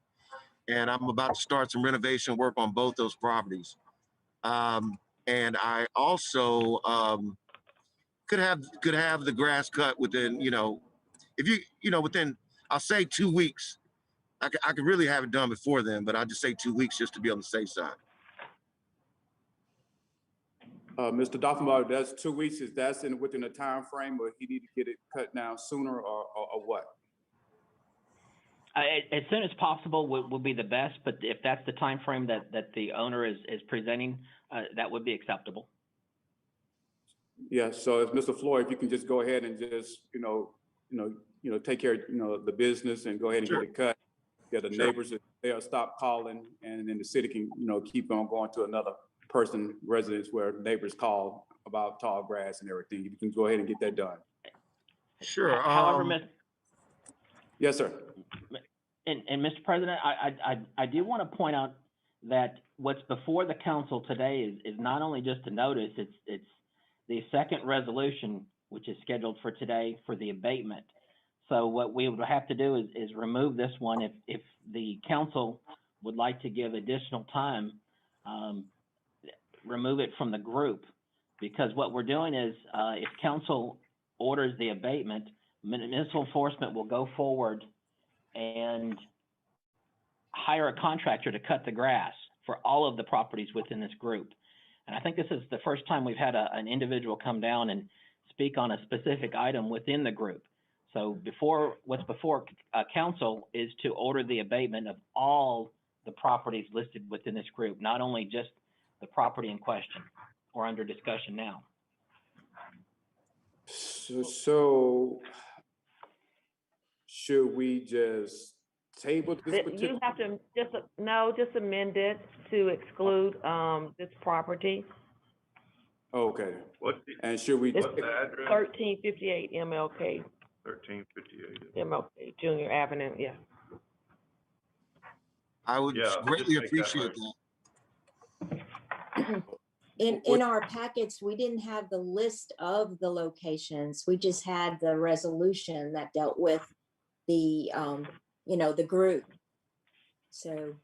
and I'm about to start some renovation work on both those properties. And I also could have the grass cut within, within, I'll say 2 weeks. I could really have it done before then, but I'll just say 2 weeks just to be on the safe side. Mr. Dolphin, that's 2 weeks. Is that within a time frame, or he need to get it cut down sooner, or what? As soon as possible would be the best, but if that's the time frame that the owner is presenting, that would be acceptable. Yeah. So, if Mr. Floyd, if you can just go ahead and just take care of the business and go ahead and Sure. get it cut. Yeah, the Sure. neighbors, they'll stop calling, and then the city can keep on going to another person residence where neighbors call about tall grass and everything. You can go ahead and get that done. Sure. However, Yes, sir. And Mr. President, I do want to point out that what's before the council today is not only just a notice, it's the second resolution, which is scheduled for today for the abatement. So what we would have to do is remove this one if the council would like to give additional time, remove it from the group, because what we're doing is if council orders the abatement, municipal enforcement will go forward and hire a contractor to cut the grass for all of the properties within this group. And I think this is the first time we've had an individual come down and speak on a specific item within the group. So what's before council is to order the abatement of all the properties listed within this group, not only just the property in question or under discussion now. So should we just table this particular? You have to just amend it to exclude this property. Okay. And should we? It's 1358 MLK. 1358. MLK Junior Avenue, yeah. I would greatly appreciate that. In our packets, we didn't have the list of the locations. We just had the resolution that dealt with the, the group. So,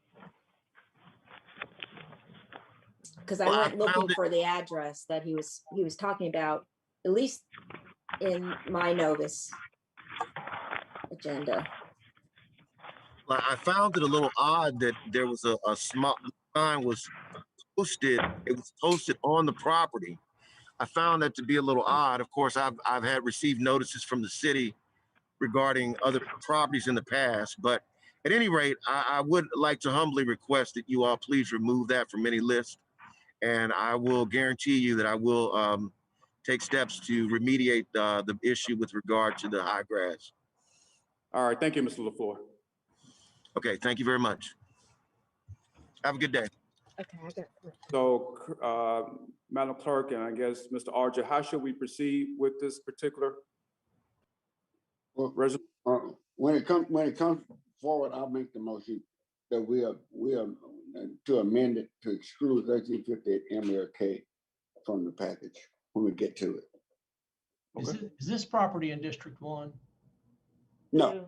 because I went looking for the address that he was talking about, at least in my notice agenda. I found it a little odd that there was a small sign was posted. It was posted on the property. I found that to be a little odd. Of course, I've had received notices from the city regarding other properties in the past, but at any rate, I would like to humbly request that you all please remove that from any list, and I will guarantee you that I will take steps to remediate the issue with regard to the high grass. All right, thank you, Mr. LaFleur. Okay, thank you very much. Have a good day. Okay, I got it. So, Madam Clerk, and I guess Mr. Archer, how should we proceed with this particular resolution? When it comes forward, I'll make the motion that we are to amend it to exclude 1358 MLK from the package when we get to it. Is this property in District 1? No,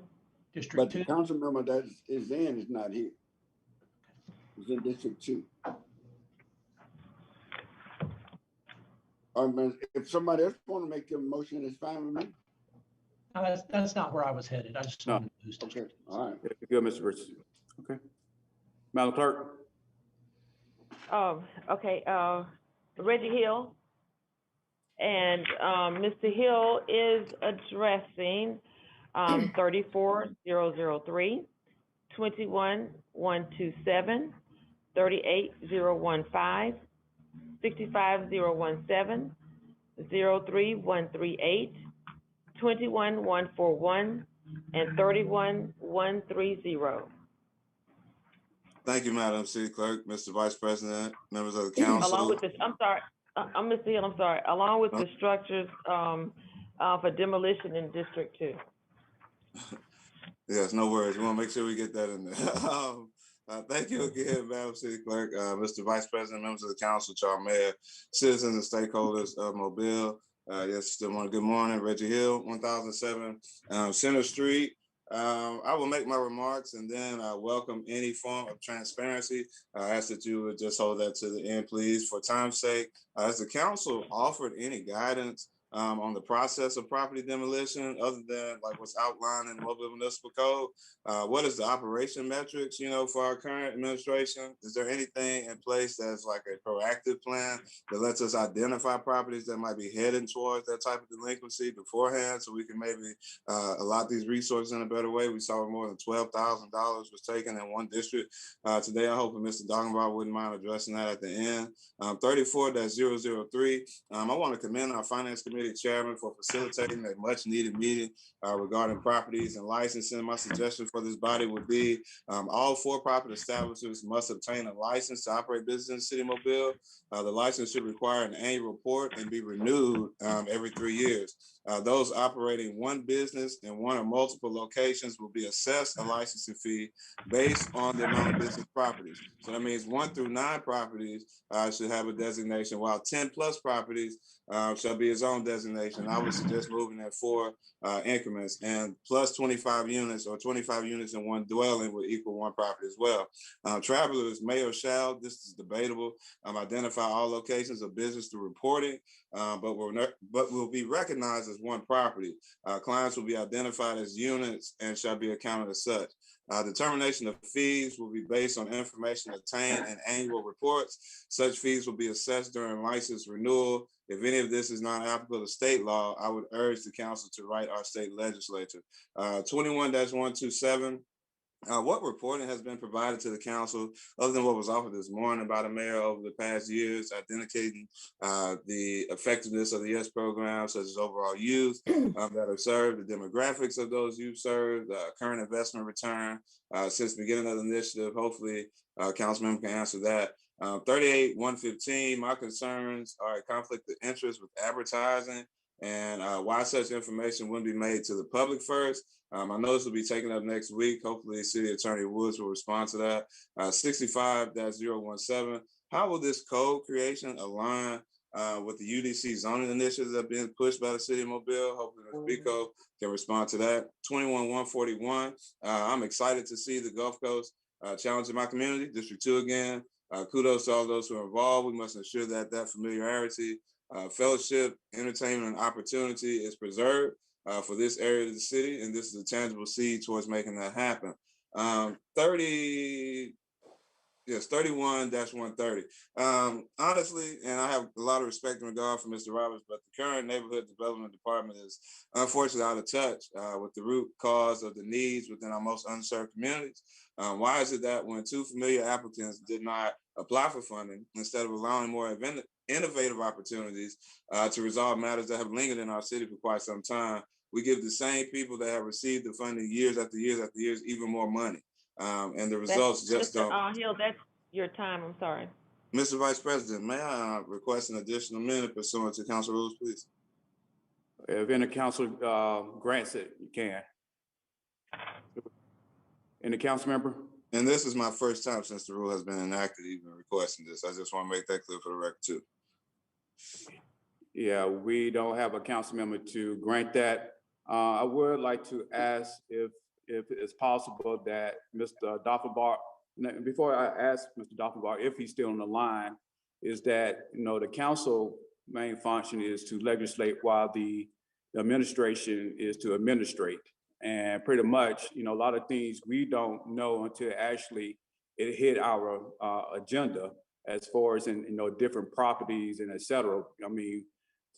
District but 2? the council member that is not here. It's in District 2. If somebody else want to make a motion, it's fine with me. No, that's not where I was headed. I just wanted to boost it. Okay, all right. Good, Mr. Richardson. Okay. Madam Clerk? Okay, Reggie Hill. And Mr. Hill is addressing 34003, 21127, 38015, 65017, 03138, 21141, and 31130. Thank you, Madam City Clerk, Mr. Vice President, members of the council. Along with this, I'm sorry, Mr. Hill, I'm sorry, along with the structures for demolition in District 2. Yes, no worries. We want to make sure we get that in there. Thank you again, Madam City Clerk, Mr. Vice President, members of the council, Charles Mayor, citizens and stakeholders of Mobile. Yes, good morning, Reggie Hill, 1007 Center Street. I will make my remarks and then I welcome any form of transparency. I ask that you would just hold that to the end, please. For time's sake, has the council offered any guidance on the process of property demolition, other than like what's outlined in the Mobile Municipal Code? What is the operation metrics, for our current administration? Is there anything in place that's like a proactive plan that lets us identify properties that might be heading towards that type of delinquency beforehand, so we can maybe allot these resources in a better way? We saw more than $12,000 was taken in one district today. I'm hoping Mr. Doggenbach wouldn't mind addressing that at the end. 34-003. I want to commend our Finance Committee Chairman for facilitating a much needed meeting regarding properties and licensing. My suggestion for this body would be all for-profit establishments must obtain a license to operate business in the City of Mobile. The license should require an annual report and be renewed every 3 years. Those operating one business in one or multiple locations will be assessed a licensing fee based on the amount of business properties. So that means 1 through 9 properties should have a designation, while 10+ properties shall be its own designation. I would suggest moving at 4 increments, and plus 25 units or 25 units in one dwelling would equal 1 property as well. Travelers may or shall, this is debatable, identify all locations of business through reporting, but will be recognized as 1 property. Clients will be identified as units and shall be accounted as such. Determination of fees will be based on information obtained in annual reports. Such fees will be assessed during license renewal. If any of this is not applicable to state law, I would urge the council to write our state legislature. 21-127. What reporting has been provided to the council, other than what was offered this morning by the mayor over the past years, identifying the effectiveness of the YES program, such as overall youth that are served, the demographics of those youth served, current investment return since the beginning of the initiative? Hopefully, councilmember can answer that. 38-115, my concerns are a conflict of interest with advertising and why such information wouldn't be made to the public first. I know this will be taken up next week. Hopefully, City Attorney Woods will respond to that. 65-017. How will this code creation align with the UDC zoning initiatives that are being pushed by the City of Mobile? Hopefully, Ms. Biko can respond to that. 21-141. I'm excited to see the Gulf Coast challenging my community, District 2 again. Kudos to all those who are involved. We must ensure that familiarity, fellowship, entertainment, and opportunity is preserved for this area of the city, and this is a tangible seed towards making that happen. 31-130. Honestly, and I have a lot of respect and regard for Mr. Roberts, but the current neighborhood development department is unfortunately out of touch with the root cause of the needs within our most unserved communities. Why is it that when 2 familiar applicants did not apply for funding, instead of allowing more innovative opportunities to resolve matters that have lingered in our city for quite some time, we give the same people that have received the funding years after years after years even more money? And the results just don't. Mr. Hill, that's your time. I'm sorry. Mr. Vice President, may I request an additional minute pursuant to council rules, please? If any council grants it, you can. Any council member? And this is my first time since the rule has been enacted, even requesting this. I just want to make that clear for the record too. Yeah, we don't have a council member to grant that. I would like to ask if it's possible that Mr. Doggenbach, before I ask Mr. Doggenbach if he's still on the line, is that, the council main function is to legislate while the administration is to administrate. And pretty much, a lot of things we don't know until actually it hit our agenda as far as in, different properties and et cetera. I mean,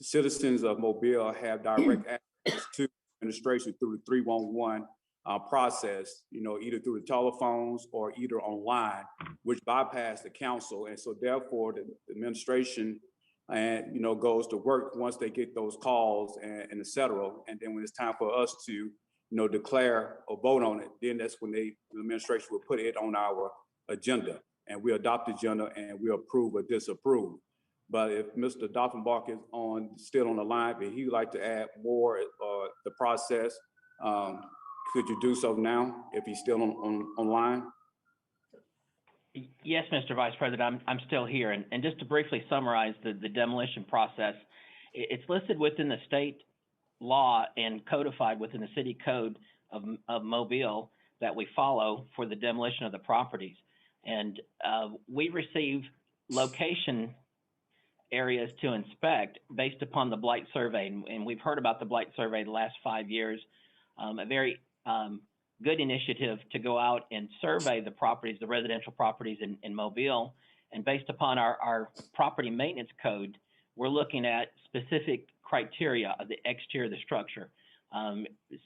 the citizens of Mobile have direct access to administration through the 311 process, either through the telephones or either online, which bypass the council. And so therefore the administration goes to work once they get those calls and et cetera. And then when it's time for us to, declare or vote on it, then that's when the administration will put it on our agenda, and we adopt the agenda and we approve or disapprove. But if Mr. Doggenbach is still on the line, but he'd like to add more the process, could you do so now if he's still online? Yes, Mr. Vice President, I'm still here. And just to briefly summarize the demolition process, it's listed within the state law and codified within the city code of Mobile that we follow for the demolition of the properties. And we receive location areas to inspect based upon the blight survey. And we've heard about the blight survey the last 5 years, a very good initiative to go out and survey the properties, the residential properties in Mobile. And based upon our property maintenance code, we're looking at specific criteria of the exterior of the structure,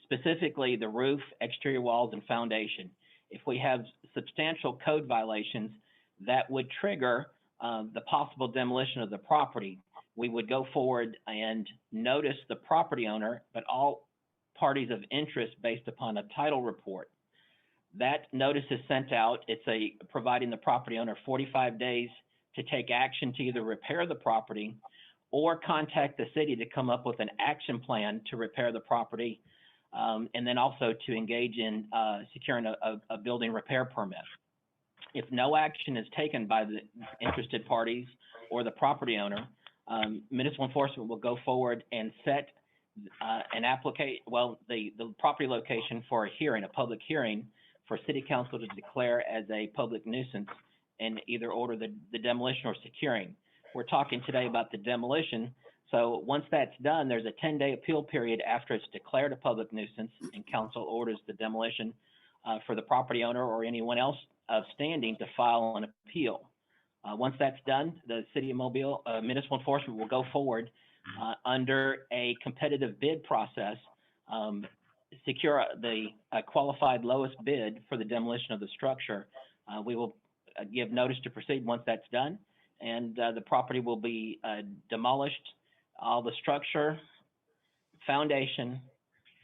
specifically the roof, exterior walls, and foundation. If we have substantial code violations that would trigger the possible demolition of the property, we would go forward and notice the property owner, but all parties of interest based upon a title report. That notice is sent out. It's providing the property owner 45 days to take action to either repair the property or contact the city to come up with an action plan to repair the property, and then also to engage in securing a building repair permit. If no action is taken by the interested parties or the property owner, municipal enforcement will go forward and set the property location for a hearing, a public hearing for city council to declare as a public nuisance and either order the demolition or securing. We're talking today about the demolition. So once that's done, there's a 10-day appeal period after it's declared a public nuisance and council orders the demolition for the property owner or anyone else of standing to file an appeal. Once that's done, the City of Mobile municipal enforcement will go forward under a competitive bid process, secure the qualified lowest bid for the demolition of the structure. We will give notice to proceed once that's done, and the property will be demolished. All the structure, foundation,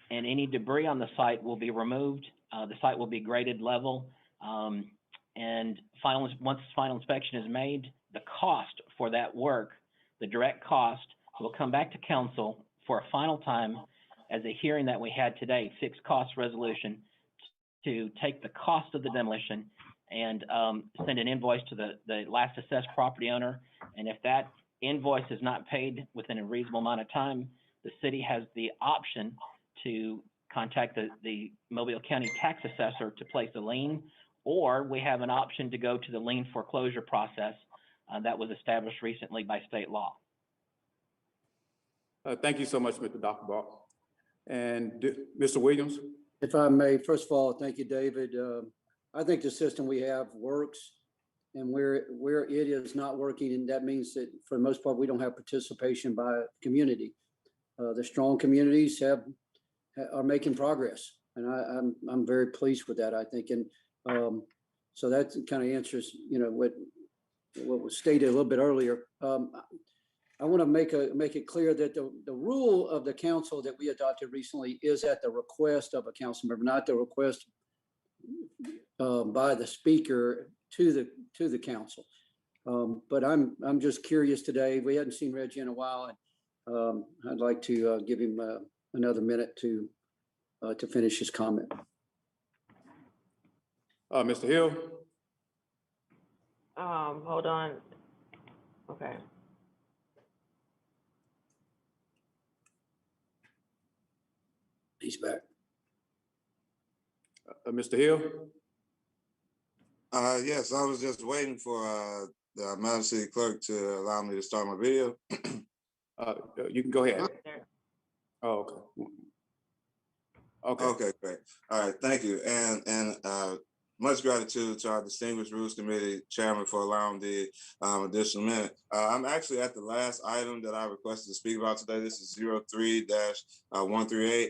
and any debris on the site will be removed. The site will be graded level, and once final inspection is made, the cost for that work, the direct cost, will come back to council for a final time as a hearing that we had today, fixed cost resolution, to take the cost of the demolition and send an invoice to the last assessed property owner. And if that invoice is not paid within a reasonable amount of time, the city has the option to contact the Mobile County tax assessor to place a lien, or we have an option to go to the lien foreclosure process that was established recently by state law. Thank you so much, Mr. Dr. Ball. And Mr. Williams? If I may, first of all, thank you, David. I think the system we have works, and where it is not working, and that means that for the most part, we don't have participation by community. The strong communities are making progress, and I'm very pleased with that, I think. And so that kind of answers, what was stated a little bit earlier. I want to make it clear that the rule of the council that we adopted recently is at the request of a council member, not the request by the speaker to the council. But I'm just curious today. We hadn't seen Reggie in a while, and I'd like to give him another minute to finish his comment. Mr. Hill? Hold on. Okay. He's back. Mr. Hill? Yes, I was just waiting for the Madam City Clerk to allow me to start my video. You can go ahead. Oh, okay. Okay, great. All right, thank you. And much gratitude to our distinguished Rules Committee Chairman for allowing the additional minute. I'm actually at the last item that I requested to speak about today. This is 03-138.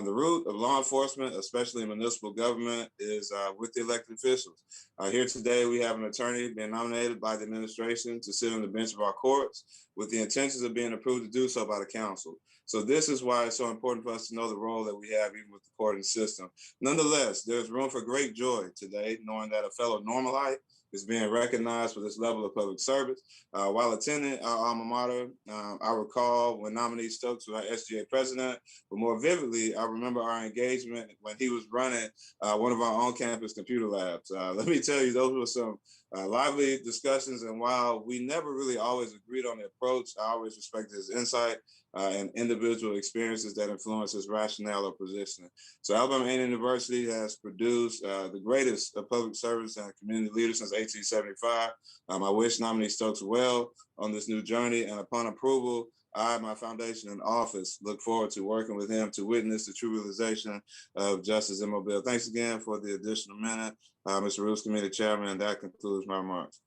The root of law enforcement, especially in municipal government, is with the elected officials. Here today, we have an attorney being nominated by the administration to sit on the bench of our courts with the intentions of being approved to do so by the council. So this is why it's so important for us to know the role that we have even with the courting system. Nonetheless, there's room for great joy today, knowing that a fellow Normalite is being recognized for this level of public service. While attending our alma mater, I recall when nominee Stokes was our SGA president, but more vividly, I remember our engagement when he was running one of our on-campus computer labs. Let me tell you, those were some lively discussions. And while we never really always agreed on the approach, I always respected his insight and individual experiences that influence his rationale or positioning. So Alabama A&M University has produced the greatest of public service and community leaders since 1875. I wish nominee Stokes well on this new journey, and upon approval, I, my foundation and office, look forward to working with him to witness the true realization of justice in Mobile. Thanks again for the additional minute, Mr. Rules Committee Chairman, and that concludes my remarks.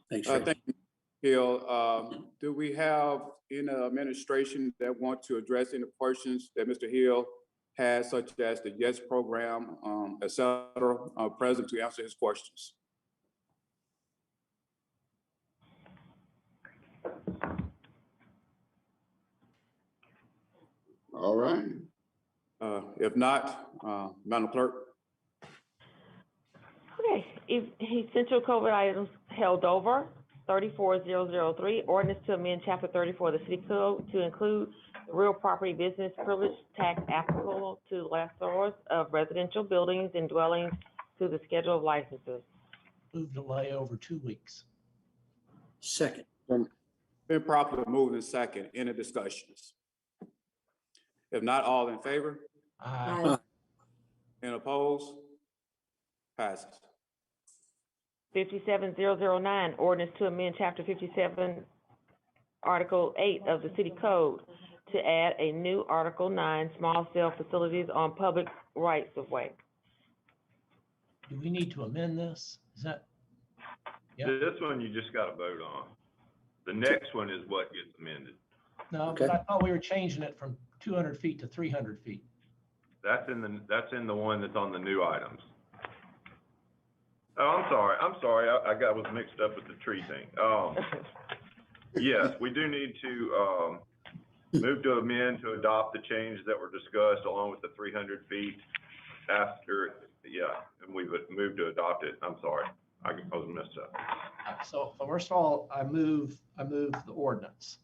Thanks. Thank you, Hill. Do we have in administration that want to address any questions that Mr. Hill has, such as the YES program, et cetera, present to answer his questions? All right. If not, Madam Clerk. Okay, if essential COVID items held over, 34003, ordinance to amend chapter 34 of the city code to include the real property business privilege tax applicable to lessors of residential buildings and dwellings to the schedule of licenses. Move delay over 2 weeks. Second. Been properly moved in second. Any discussions? If not, all in favor? Aye. And opposed? Passes. 57009, ordinance to amend chapter 57, article 8 of the city code to add a new article 9, small cell facilities on public rights of way. Do we need to amend this? Is that? Yep. This one you just got to vote on. The next one is what gets amended. No, Okay. but I thought we were changing it from 200 feet to 300 feet. That's in the one that's on the new items. Oh, I'm sorry. I was mixed up with the tree thing. Yes, we do need to move to amend to adopt the changes that were discussed along with the 300 feet after, and we would move to adopt it. I'm sorry. I was messed up. So first of all, I move the ordinance.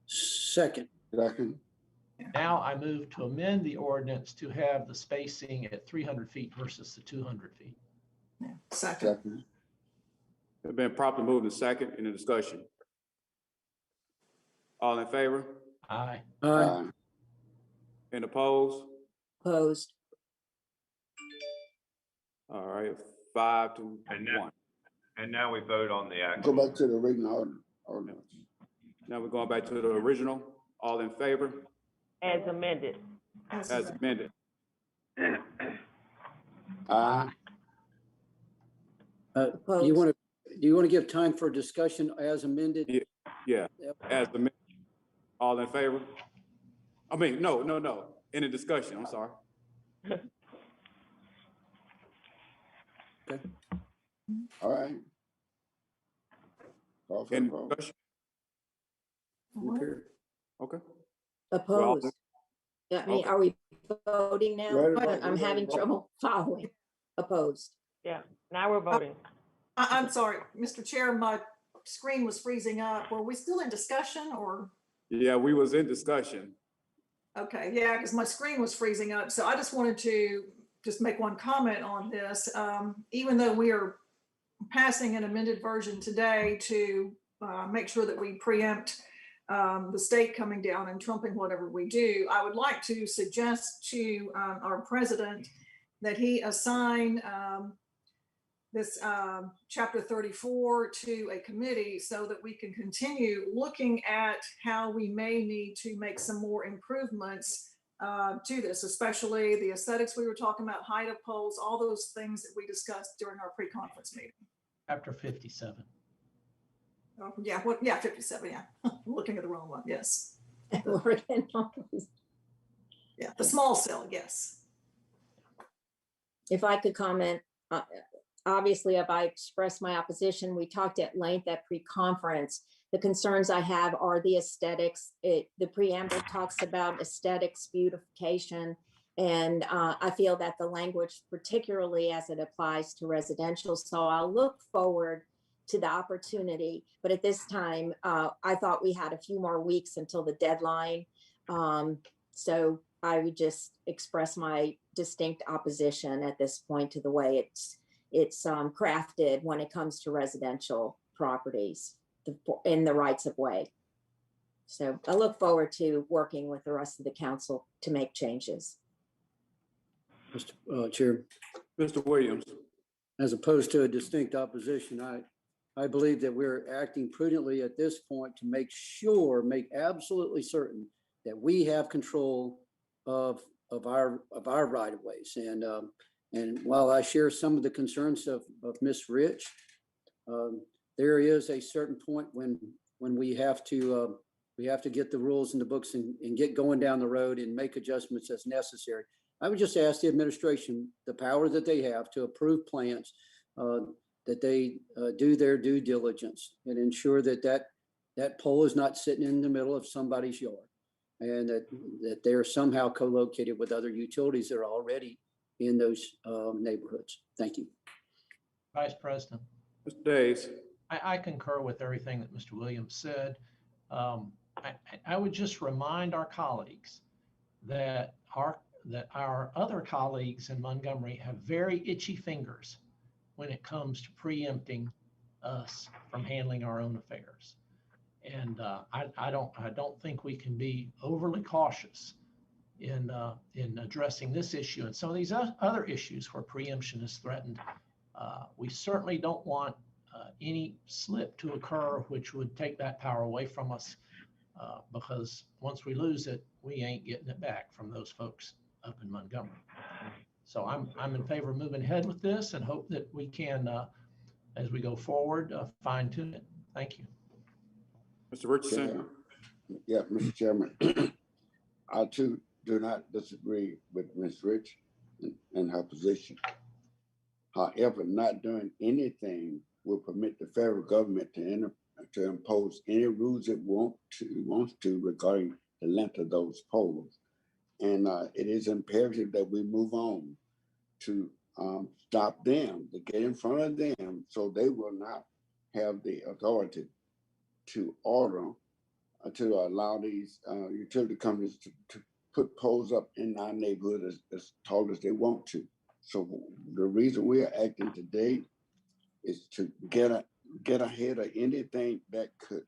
Second. Second. Now I move to amend the ordinance to have the spacing at 300 feet versus the 200 feet. Yeah. Second. It's been properly moved in second. Any discussion? All in favor? Aye. Aye. And opposed? Opposed. All right, 5 to And now- 1. And now we vote on the Go actual. back to the original ordinance. Now we're going back to the original. All in favor? As amended. As amended. Aye. Do Opposed. you want to give time for discussion as amended? Yeah, Yep. as amended. All in favor? I mean, no. Any discussion? I'm sorry. Okay. All right. Call for the Any vote. discussion? Okay. Okay. Opposed. I mean, Okay. are we voting now? Ready to vote, I'm ready to having vote. trouble following. Opposed. Yeah, now we're voting. I'm sorry, Mr. Chair, my screen was freezing up. Were we still in discussion or? Yeah, we was in discussion. Okay, yeah, because my screen was freezing up. So I just wanted to just make one comment on this. Even though we are passing an amended version today to make sure that we preempt the state coming down and trumping whatever we do, I would like to suggest to our president that he assign this chapter 34 to a committee so that we can continue looking at how we may need to make some more improvements to this, especially the aesthetics we were talking about, height of poles, all those things that we discussed during our pre-conference meeting. Chapter 57. Oh, yeah, 57, yeah. Looking at the wrong one, yes. Working on this. Yeah, the small cell, yes. If I could comment, obviously, if I express my opposition, we talked at length at pre-conference. The concerns I have are the aesthetics. The preamble talks about aesthetics, beautification, and I feel that the language, particularly as it applies to residential, so I'll look forward to the opportunity. But at this time, I thought we had a few more weeks until the deadline. So I would just express my distinct opposition at this point to the way it's crafted when it comes to residential properties in the rights of way. So I look forward to working with the rest of the council to make changes. Mr. Chair, Mr. Williams. as opposed to a distinct opposition, I believe that we're acting prudently at this point to make absolutely certain that we have control of our right of ways. And while I share some of the concerns of Ms. Rich, there is a certain point when we have to get the rules in the books and get going down the road and make adjustments as necessary. I would just ask the administration, the power that they have to approve plans, that they do their due diligence and ensure that pole is not sitting in the middle of somebody's yard, and that they're somehow co-located with other utilities that are already in those neighborhoods. Thank you. Vice President. Mr. Days. I concur with everything that Mr. Williams said. I would just remind our colleagues that our other colleagues in Montgomery have very itchy fingers when it comes to preempting us from handling our own affairs. And I don't think we can be overly cautious in addressing this issue and some of these other issues where preemption is threatened. We certainly don't want any slip to occur which would take that power away from us, because once we lose it, we ain't getting it back from those folks up in Montgomery. So I'm in favor of moving ahead with this and hope that we can, as we go forward, fine tune it. Thank you. Mr. Richardson. Yeah, Mr. Chairman, I too do not disagree with Ms. Rich and her position. However, not doing anything will permit the federal government to impose any rules it wants to regarding the length of those poles. And it is imperative that we move on to stop them, to get in front of them so they will not have the authority to order, to allow these utility companies to put poles up in our neighborhood as tall as they want to. So the reason we are acting today is to get ahead of anything that could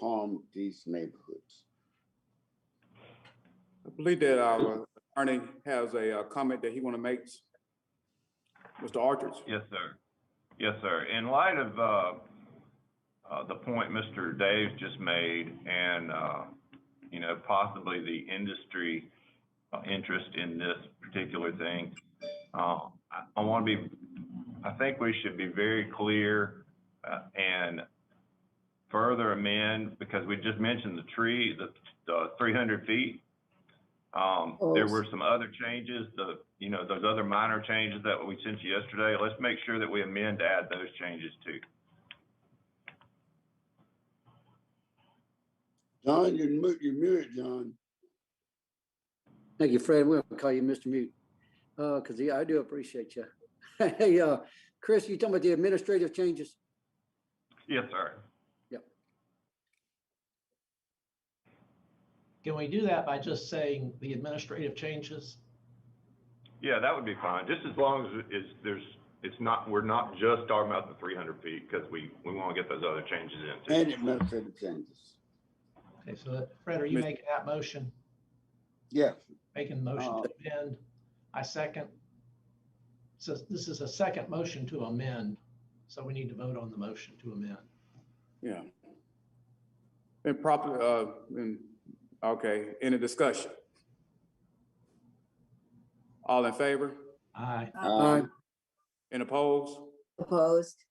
harm these neighborhoods. I believe that our attorney has a comment that he want to make. Mr. Archer. Yes, sir. Yes, sir. In light of the point Mr. Dave just made, and possibly the industry interest in this particular thing, I think we should be very clear and further amend, because we just mentioned the tree, the 300 feet. There were some other changes, those other minor changes that we sent you yesterday. Let's make sure that we amend to add those changes too. John, you're muted, John. Thank you, Fred. We'll call you Mr. Mute, because I do appreciate you. Hey, Chris, you talking about the administrative changes? Yes, sir. Yep. Can we do that by just saying the administrative changes? Yeah, that would be fine. Just as long as we're not just talking about the 300 feet, because we want to get those other changes in. And administrative changes. Okay, so Fred, are you making that motion? Yes. Making the motion to amend. I second. So this is a second motion to amend. So we need to vote on the motion to amend. Yeah. Been properly, okay, any discussion? All in favor? Aye. Aye. Any opposed? Opposed.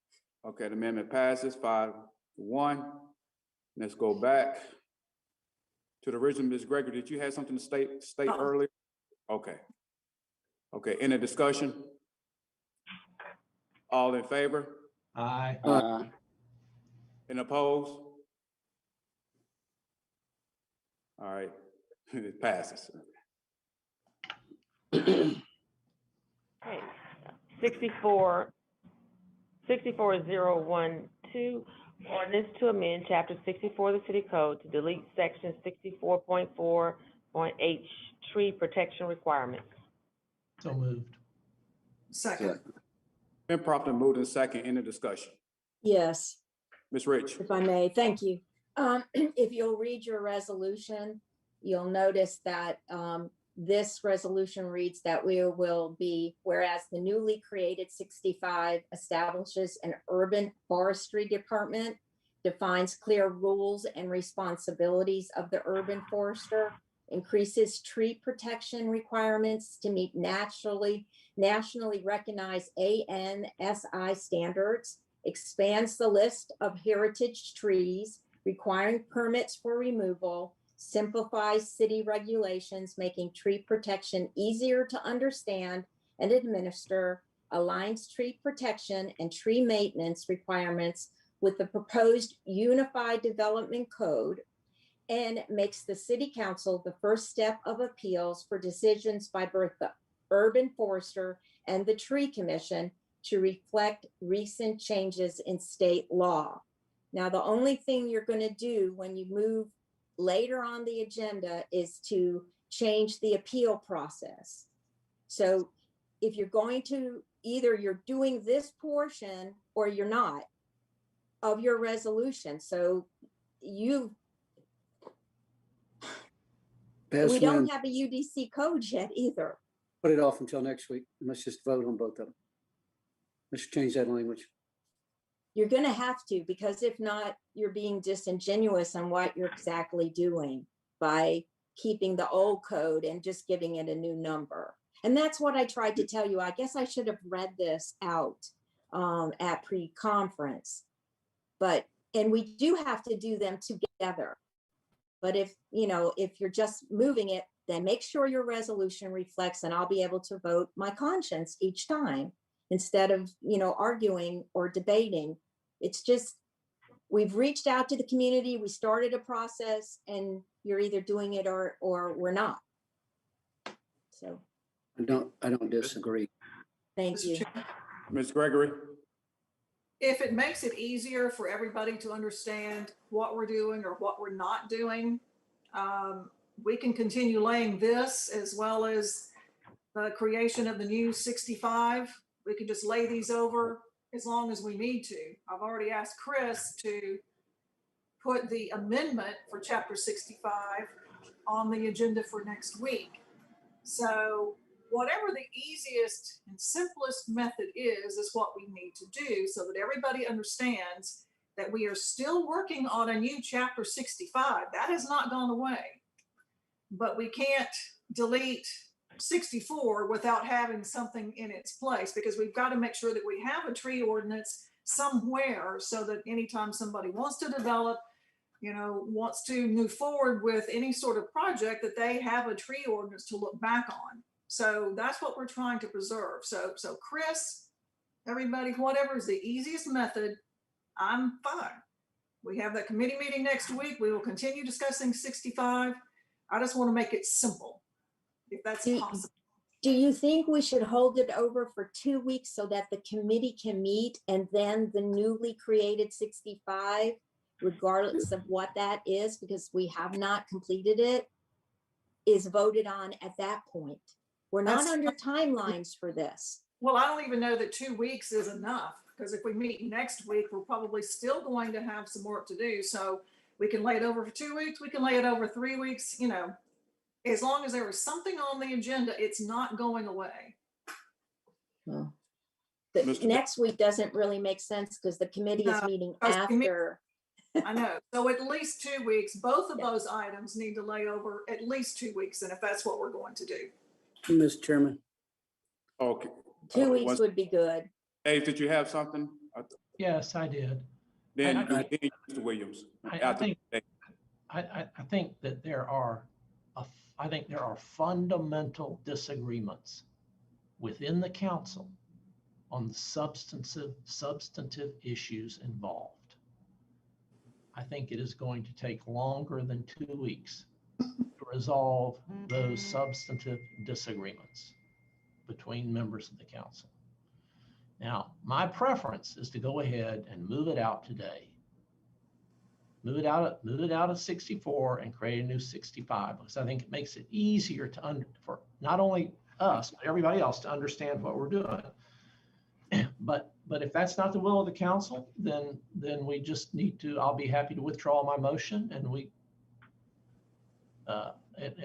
Okay, the amendment passes 5-1. Let's go back to the original. Ms. Gregory, did you have something to state earlier? Okay. Okay, any discussion? All in favor? Aye. Aye. And opposed? All right, it passes. Okay. 64012, ordinance to amend chapter 64 of the city code to delete section 64.4.h, tree protection requirements. So moved. Second. Been properly moved in second, any discussion? Yes, Ms. Rich? if I may, thank you. If you'll read your resolution, you'll notice that this resolution reads that we will be, whereas the newly created 65 establishes an urban forestry department, defines clear rules and responsibilities of the urban forester, increases tree protection requirements to meet nationally recognized ANSI standards, expands the list of heritage trees requiring permits for removal, simplifies city regulations, making tree protection easier to understand and administer, aligns tree protection and tree maintenance requirements with the proposed Unified Development Code, and makes the city council the first step of appeals for decisions by both the urban forester and the tree commission to reflect recent changes in state law. Now, the only thing you're going to do when you move later on the agenda is to change the appeal process. So if you're going to, either you're doing this portion or you're not of your resolution. So we don't have a UDC code yet either. Put it off until next week. Let's just vote on both of them. Let's change that language. You're going to have to, because if not, you're being disingenuous on what you're exactly doing by keeping the old code and just giving it a new number. And that's what I tried to tell you. I guess I should have read this out at pre-conference, and we do have to do them together. But if you're just moving it, then make sure your resolution reflects, and I'll be able to vote my conscience each time instead of, arguing or debating. It's just, we've reached out to the community. We started a process, and you're either doing it or we're not. So. I don't disagree. Thank you. Ms. Gregory? If it makes it easier for everybody to understand what we're doing or what we're not doing, we can continue laying this as well as the creation of the new 65. We can just lay these over as long as we need to. I've already asked Chris to put the amendment for chapter 65 on the agenda for next week. So whatever the easiest and simplest method is what we need to do so that everybody understands that we are still working on a new chapter 65. That has not gone away, but we can't delete 64 without having something in its place, because we've got to make sure that we have a tree ordinance somewhere so that anytime somebody wants to develop, wants to move forward with any sort of project, that they have a tree ordinance to look back on. So that's what we're trying to preserve. So Chris, everybody, whatever is the easiest method, I'm fine. We have that committee meeting next week. We will continue discussing 65. I just want to make it simple, if that's possible. Do you think we should hold it over for 2 weeks so that the committee can meet, and then the newly created 65, regardless of what that is, because we have not completed it, is voted on at that point? We're not under timelines for this. Well, I don't even know that 2 weeks is enough, because if we meet next week, we're probably still going to have some work to do. So we can lay it over for 2 weeks. We can lay it over 3 weeks, as long as there is something on the agenda, it's not going away. Well, next week doesn't really make sense because the committee is meeting after. I know. So at least 2 weeks, both of those items need to lay over at least 2 weeks. And if that's what we're going to do. Mr. Chairman. Okay. 2 weeks would be good. Dave, did you have something? Yes, I did. Then Mr. Williams. I think that there are fundamental disagreements within the council on the substantive issues involved. I think it is going to take longer than 2 weeks to resolve those substantive disagreements between members of the council. Now, my preference is to go ahead and move it out today. Move it out of 64 and create a new 65, because I think it makes it easier for not only us, but everybody else to understand what we're doing. But if that's not the will of the council, then we just need to, I'll be happy to withdraw my motion and we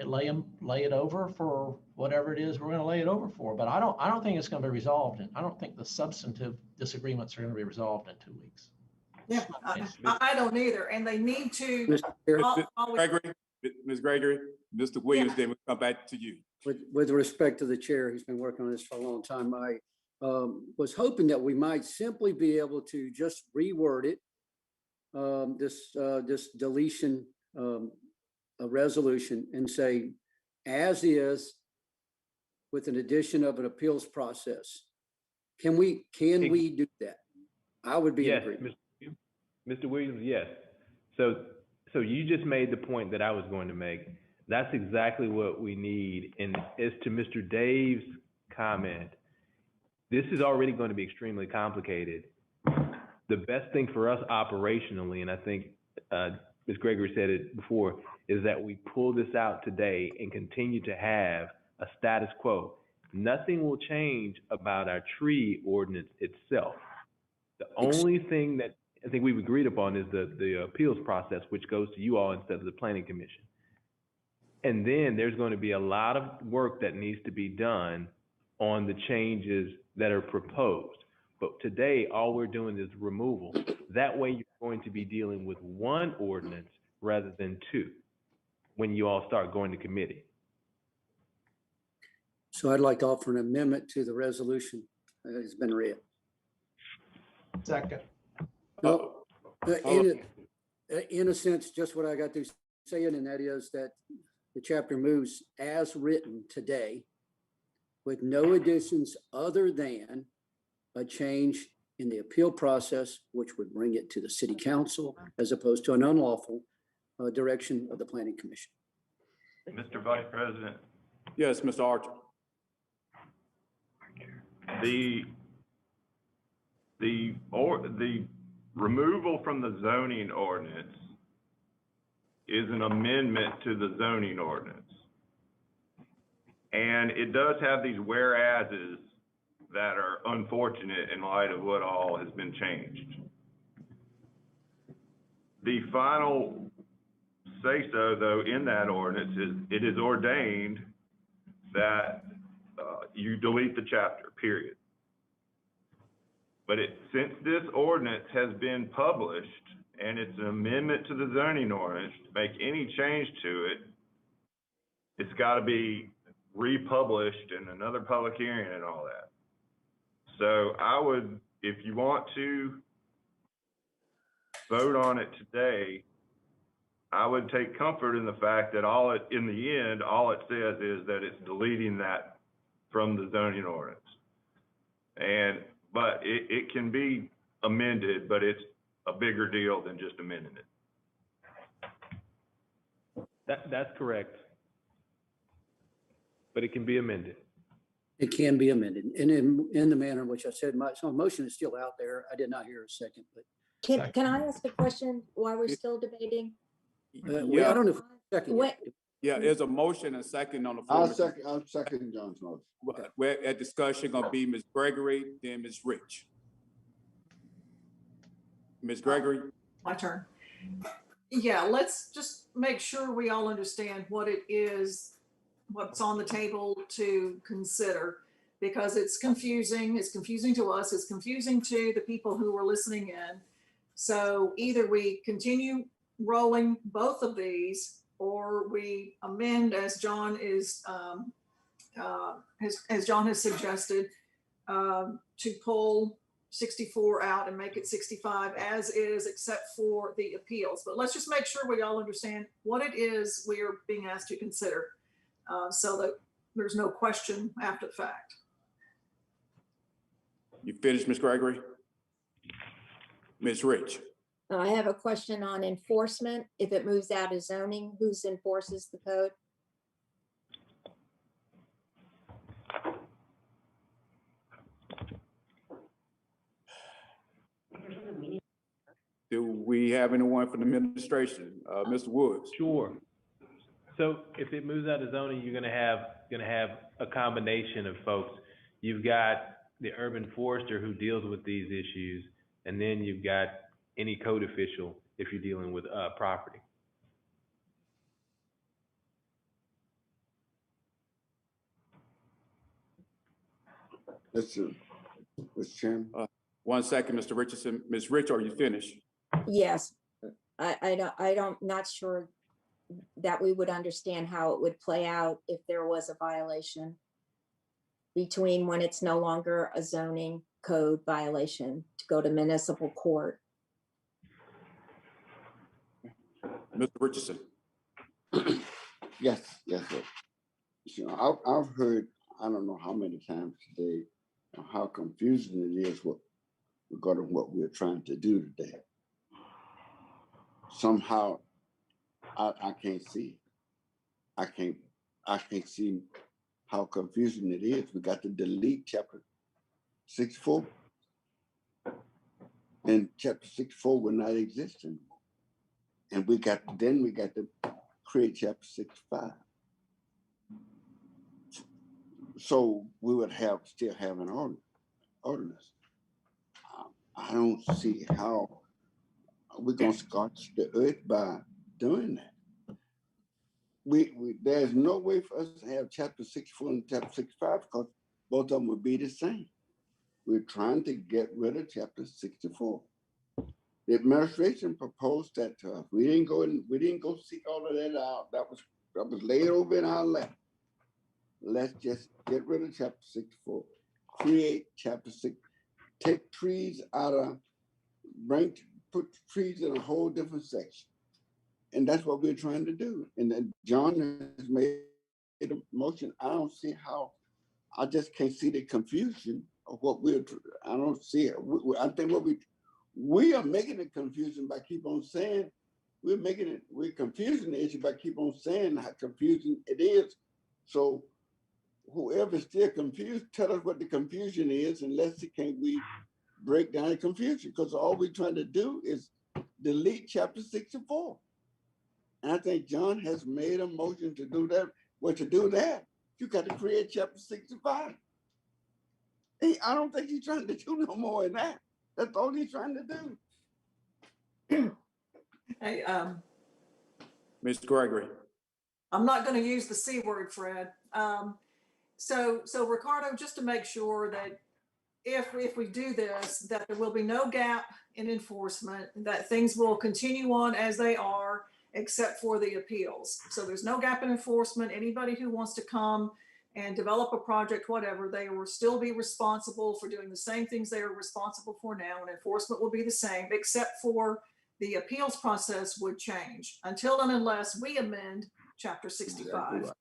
lay it over for whatever it is we're going to lay it over for. But I don't think it's going to be resolved. And I don't think the substantive disagreements are going to be resolved in 2 weeks. Yeah, I don't either. And they need to. Mr. Chair, Ms. Gregory, Mr. Williams, then we'll come back to you. with respect to the chair, he's been working on this for a long time. I was hoping that we might simply be able to just reword it, this deletion a resolution and say, as is, with an addition of an appeals process. Can we do that? I would be in Yes, agreement. Mr. Williams, yes. So you just made the point that I was going to make. That's exactly what we need. And as to Mr. Dave's comment, this is already going to be extremely complicated. The best thing for us operationally, and I think Ms. Gregory said it before, is that we pull this out today and continue to have a status quo. Nothing will change about our tree ordinance itself. The only thing that I think we've agreed upon is the appeals process, which goes to you all instead of the planning commission. And then there's going to be a lot of work that needs to be done on the changes that are proposed. But today, all we're doing is removal. That way, you're going to be dealing with one ordinance rather than two when you all start going to committee. So I'd like to offer an amendment to the resolution that has been read. Second. No, in a sense, just what I got to say, and that is that the chapter moves as written today with no additions other than a change in the appeal process, which would bring it to the city council as opposed to an unlawful direction of the planning commission. Mr. Vice President, Yes, Mr. Archer. the removal from the zoning ordinance is an amendment to the zoning ordinance. And it does have these whereases that are unfortunate in light of what all has been changed. The final say-so, though, in that ordinance is it is ordained that you delete the chapter, period. But since this ordinance has been published and it's an amendment to the zoning ordinance, to make any change to it, it's got to be republished in another public hearing and all that. So I would, if you want to vote on it today, I would take comfort in the fact that in the end, all it says is that it's deleting that from the zoning ordinance. But it can be amended, but it's a bigger deal than just amending it. That's correct. But it can be amended. It can be amended, and in the manner in which I said, my motion is still out there. I did not hear a second, but. Can I ask a question while we're still debating? I don't know if second. What- Yeah, there's a motion and second on the I'll floor. second John's motion. We're at discussion gonna be Ms. Gregory, then Ms. Rich. Ms. Gregory? My turn. Yeah, let's just make sure we all understand what it is, what's on the table to consider, because it's confusing. It's confusing to us. It's confusing to the people who are listening in. So either we continue rolling both of these, or we amend as John has suggested, to pull 64 out and make it 65 as is, except for the appeals. But let's just make sure we all understand what it is we are being asked to consider, so that there's no question after the fact. You finished, Ms. Gregory? Ms. Rich? I have a question on enforcement. If it moves out of zoning, who enforces the code? Do we have anyone from the administration? Mr. Woods? Sure. So if it moves out of zoning, you're gonna have a combination of folks. You've got the urban forester who deals with these issues, and then you've got any code official if you're dealing with property. Mr. Chairman. 1 second, Mr. Richardson. Ms. Rich, are you finished? Yes, I don't, not sure that we would understand how it would play out if there was a violation between when it's no longer a zoning code violation to go to municipal court. Mr. Richardson. Yes, sir. You know, I've heard, I don't know how many times today, how confusing it is regarding what we're trying to do today. Somehow, I can't see. I can't see how confusing it is. We got to delete chapter 64. And chapter 64 will not exist anymore. And we got to create chapter 65. So we would still have an ordinance. I don't see how we're gonna scorch the earth by doing that. There's no way for us to have chapter 64 and chapter 65 because both of them would be the same. We're trying to get rid of chapter 64. The administration proposed that to us. We didn't go seek all of that out. That was laid over in our lap. Let's just get rid of chapter 64. Create chapter 6. Take trees out of, put trees in a whole different section. And that's what we're trying to do. And then John has made a motion. I don't see how, I just can't see the confusion of what I don't see it. I think we are making it confusing by keep on saying, we're confusing the issue by keep on saying how confusing it is. So whoever's still confused, tell us what the confusion is, and let's see, can we break down the confusion? Because all we're trying to do is delete chapter 64. And I think John has made a motion to do that. Well, to do that, you got to create chapter 65. I don't think he's trying to do no more than that. That's all he's trying to do. Hey, Ms. Gregory. I'm not going to use the C word, Fred. So Ricardo, just to make sure that if we do this, that there will be no gap in enforcement, that things will continue on as they are, except for the appeals. So there's no gap in enforcement. Anybody who wants to come and develop a project, whatever, they will still be responsible for doing the same things they are responsible for now, and enforcement will be the same, except for the appeals process would change until and unless we amend chapter 65,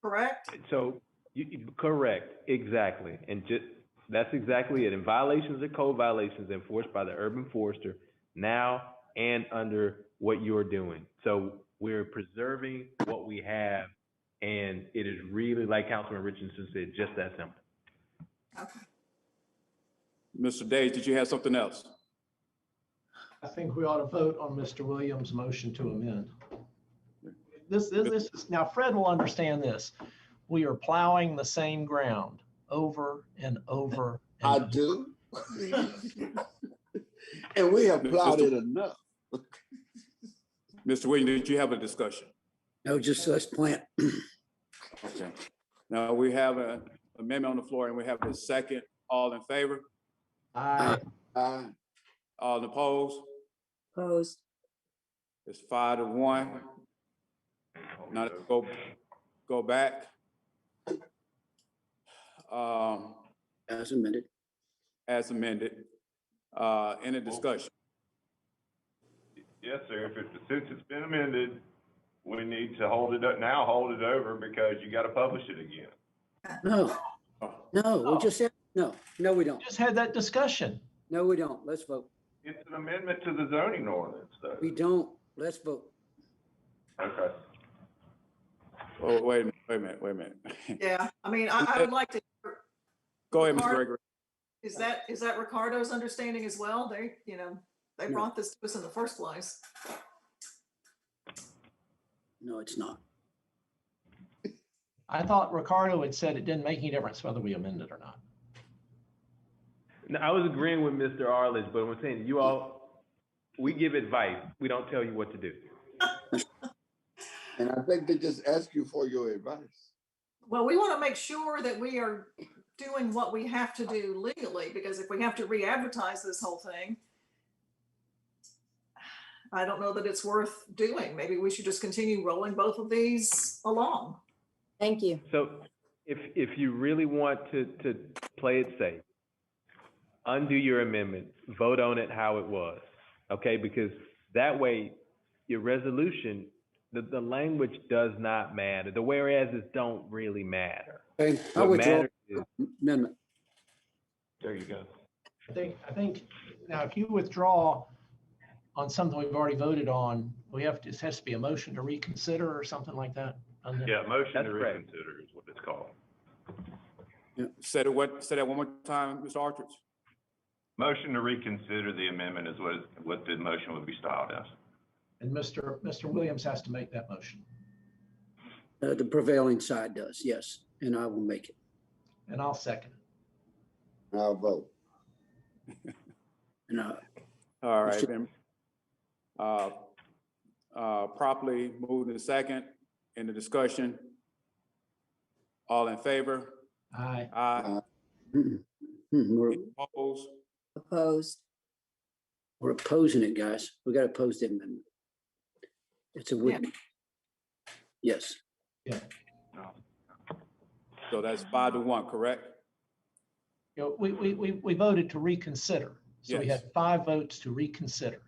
correct? So, correct, exactly. And that's exactly it. And violations are code violations enforced by the urban forester now and under what you're doing. So we're preserving what we have, and it is really, like Councilman Richardson said, just that simple. Okay. Mr. Days, did you have something else? I think we ought to vote on Mr. Williams' motion to amend. This is, now Fred will understand this. We are plowing the same ground over and over. I do. And we have plowed it enough. Mr. Williams, did you have a discussion? No, just let's plant. Okay. Now we have an amendment on the floor and we have a second. All in favor? Aye. Aye. All opposed? Opposed. It's 5-1. Now let's go back. As amended. As amended. Any discussion? Yes, sir. Since it's been amended, we need to hold it over because you got to publish it again. No, we just said, no, we don't. Just had that discussion. No, we don't. Let's vote. It's an amendment to the zoning ordinance, though. We don't. Let's vote. Okay. Oh, wait a minute. Yeah, I mean, I would like to. Go ahead, Ms. Ricardo, Gregory. Is that Ricardo's understanding as well? They brought this to us in the first place. No, it's not. I thought Ricardo had said it didn't make any difference whether we amended or not. No, I was agreeing with Mr. Arledge, but I'm saying you all, we give advice. We don't tell you what to do. And I think they just ask you for your advice. Well, we want to make sure that we are doing what we have to do legally, because if we have to re-advertise this whole thing, I don't know that it's worth doing. Maybe we should just continue rolling both of these along. Thank you. So if you really want to play it safe, undo your amendment, vote on it how it was, okay? Because that way, your resolution, the language does not matter. The whereases don't really matter. Okay, I What withdraw matters is, amendment. there you go. I think now if you withdraw on something we've already voted on, it has to be a motion to reconsider or something like that. Yeah, motion That's to correct. reconsider is what it's called. Say that one more time, Mr. Archer. Motion to reconsider the amendment is what the motion would be styled as. And Mr. Williams has to make that motion. The prevailing side does, yes, and I will make it. And I'll second it. I'll vote. And All right, then. Properly moved in second in the discussion. All in favor? Aye. Aye. we're, Opposed? Opposed. we're opposing it, guys. We got to oppose the amendment. It's a win. Yes. Yeah. So that's 5-1, correct? You know, we voted to reconsider. So we Yes. had 5 votes to reconsider.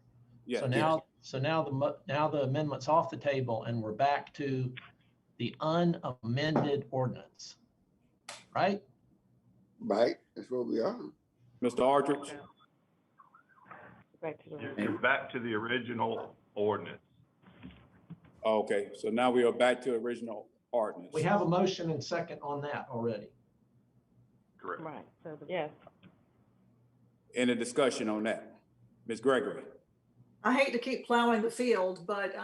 Yes. So now the amendment's off the table and we're back to the unamended ordinance, right? Right, that's where we are. Mr. Archer? Back to the. You're back to the original ordinance. Okay, so now we are back to original ordinance. We have a motion and second on that already. Correct. Right, so, yes. Any discussion on that? Ms. Gregory? I hate to keep plowing the field, but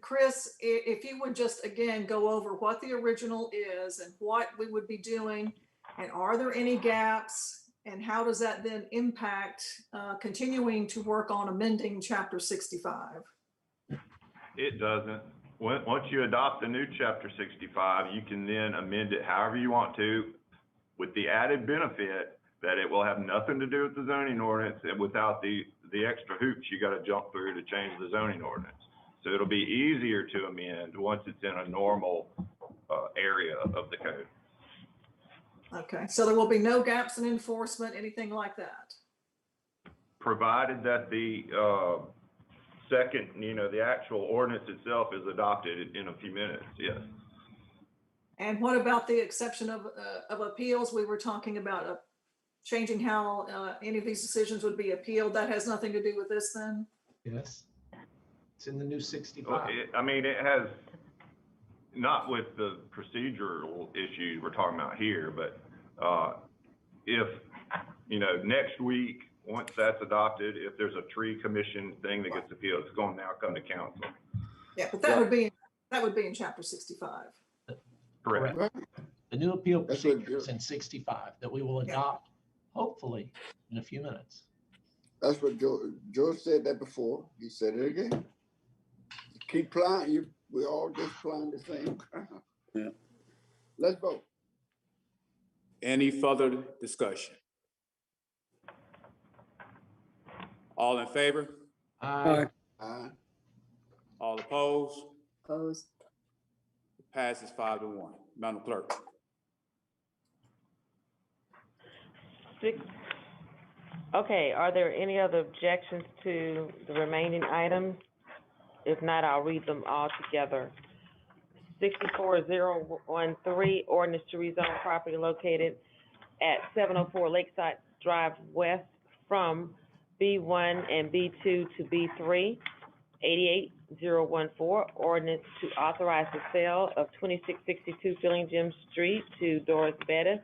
Chris, if you would just again go over what the original is and what we would be doing, and are there any gaps, and how does that then impact continuing to work on amending Chapter 65? It doesn't. Once you adopt the new Chapter 65, you can then amend it however you want to, with the added benefit that it will have nothing to do with the zoning ordinance and without the extra hoops you got to jump through to change the zoning ordinance. So it'll be easier to amend once it's in a normal area of the code. Okay, so there will be no gaps in enforcement, anything like that? Provided that the second, the actual ordinance itself is adopted in a few minutes, yes. And what about the exception of appeals? We were talking about changing how any of these decisions would be appealed. That has nothing to do with this then? Yes. It's in the new Well, 65. it has, not with the procedural issues we're talking about here, but if, next week, once that's adopted, if there's a tree commission thing that gets appealed, it's going to now come to council. Yeah, but that would be in Chapter 65. Correct. The new appeal That's what procedure is in 65 that we will adopt, hopefully, in a few minutes. That's what Joe said that before. He said it again. Keep plying. We all just plying the same crap. Yeah. Let's vote. Any further discussion? All in favor? Aye. Aye. All opposed? Opposed. Passes 5-1. Madam Clerk. Okay, are there any other objections to the remaining items? If not, I'll read them all together. 64013, ordinance to rezone property located at 704 Lakeside Drive West from B1 and B2 to B3. 88014, ordinance to authorize the sale of 2662 Fillingham Street to Doris Bettis.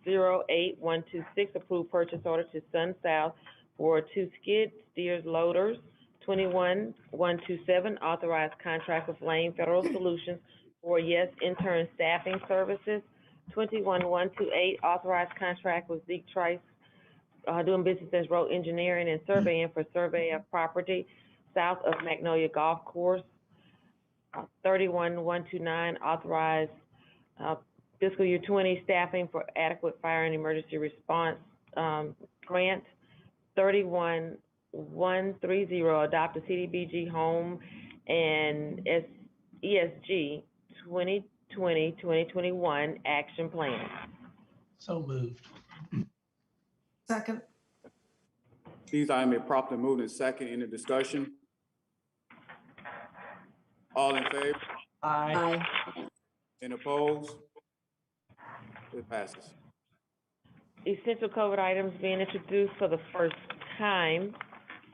08126, approved purchase order to Sun South for 2 skid steers loaders. 21127, authorized contract with Lane Federal Solutions for intern staffing services. 21128, authorized contract with Zeke Trice doing business as road engineering and surveying for survey of property south of Magnolia Golf Course. 31129, authorized fiscal year 20 staffing for adequate fire and emergency response grant. 31130, adopt a CDBG home and ESG 2020-2021 action plan. So moved. Second. These items are properly moved in second. Any discussion? All in favor? Aye. Any opposed? It passes. Essential COVID items being introduced for the first time.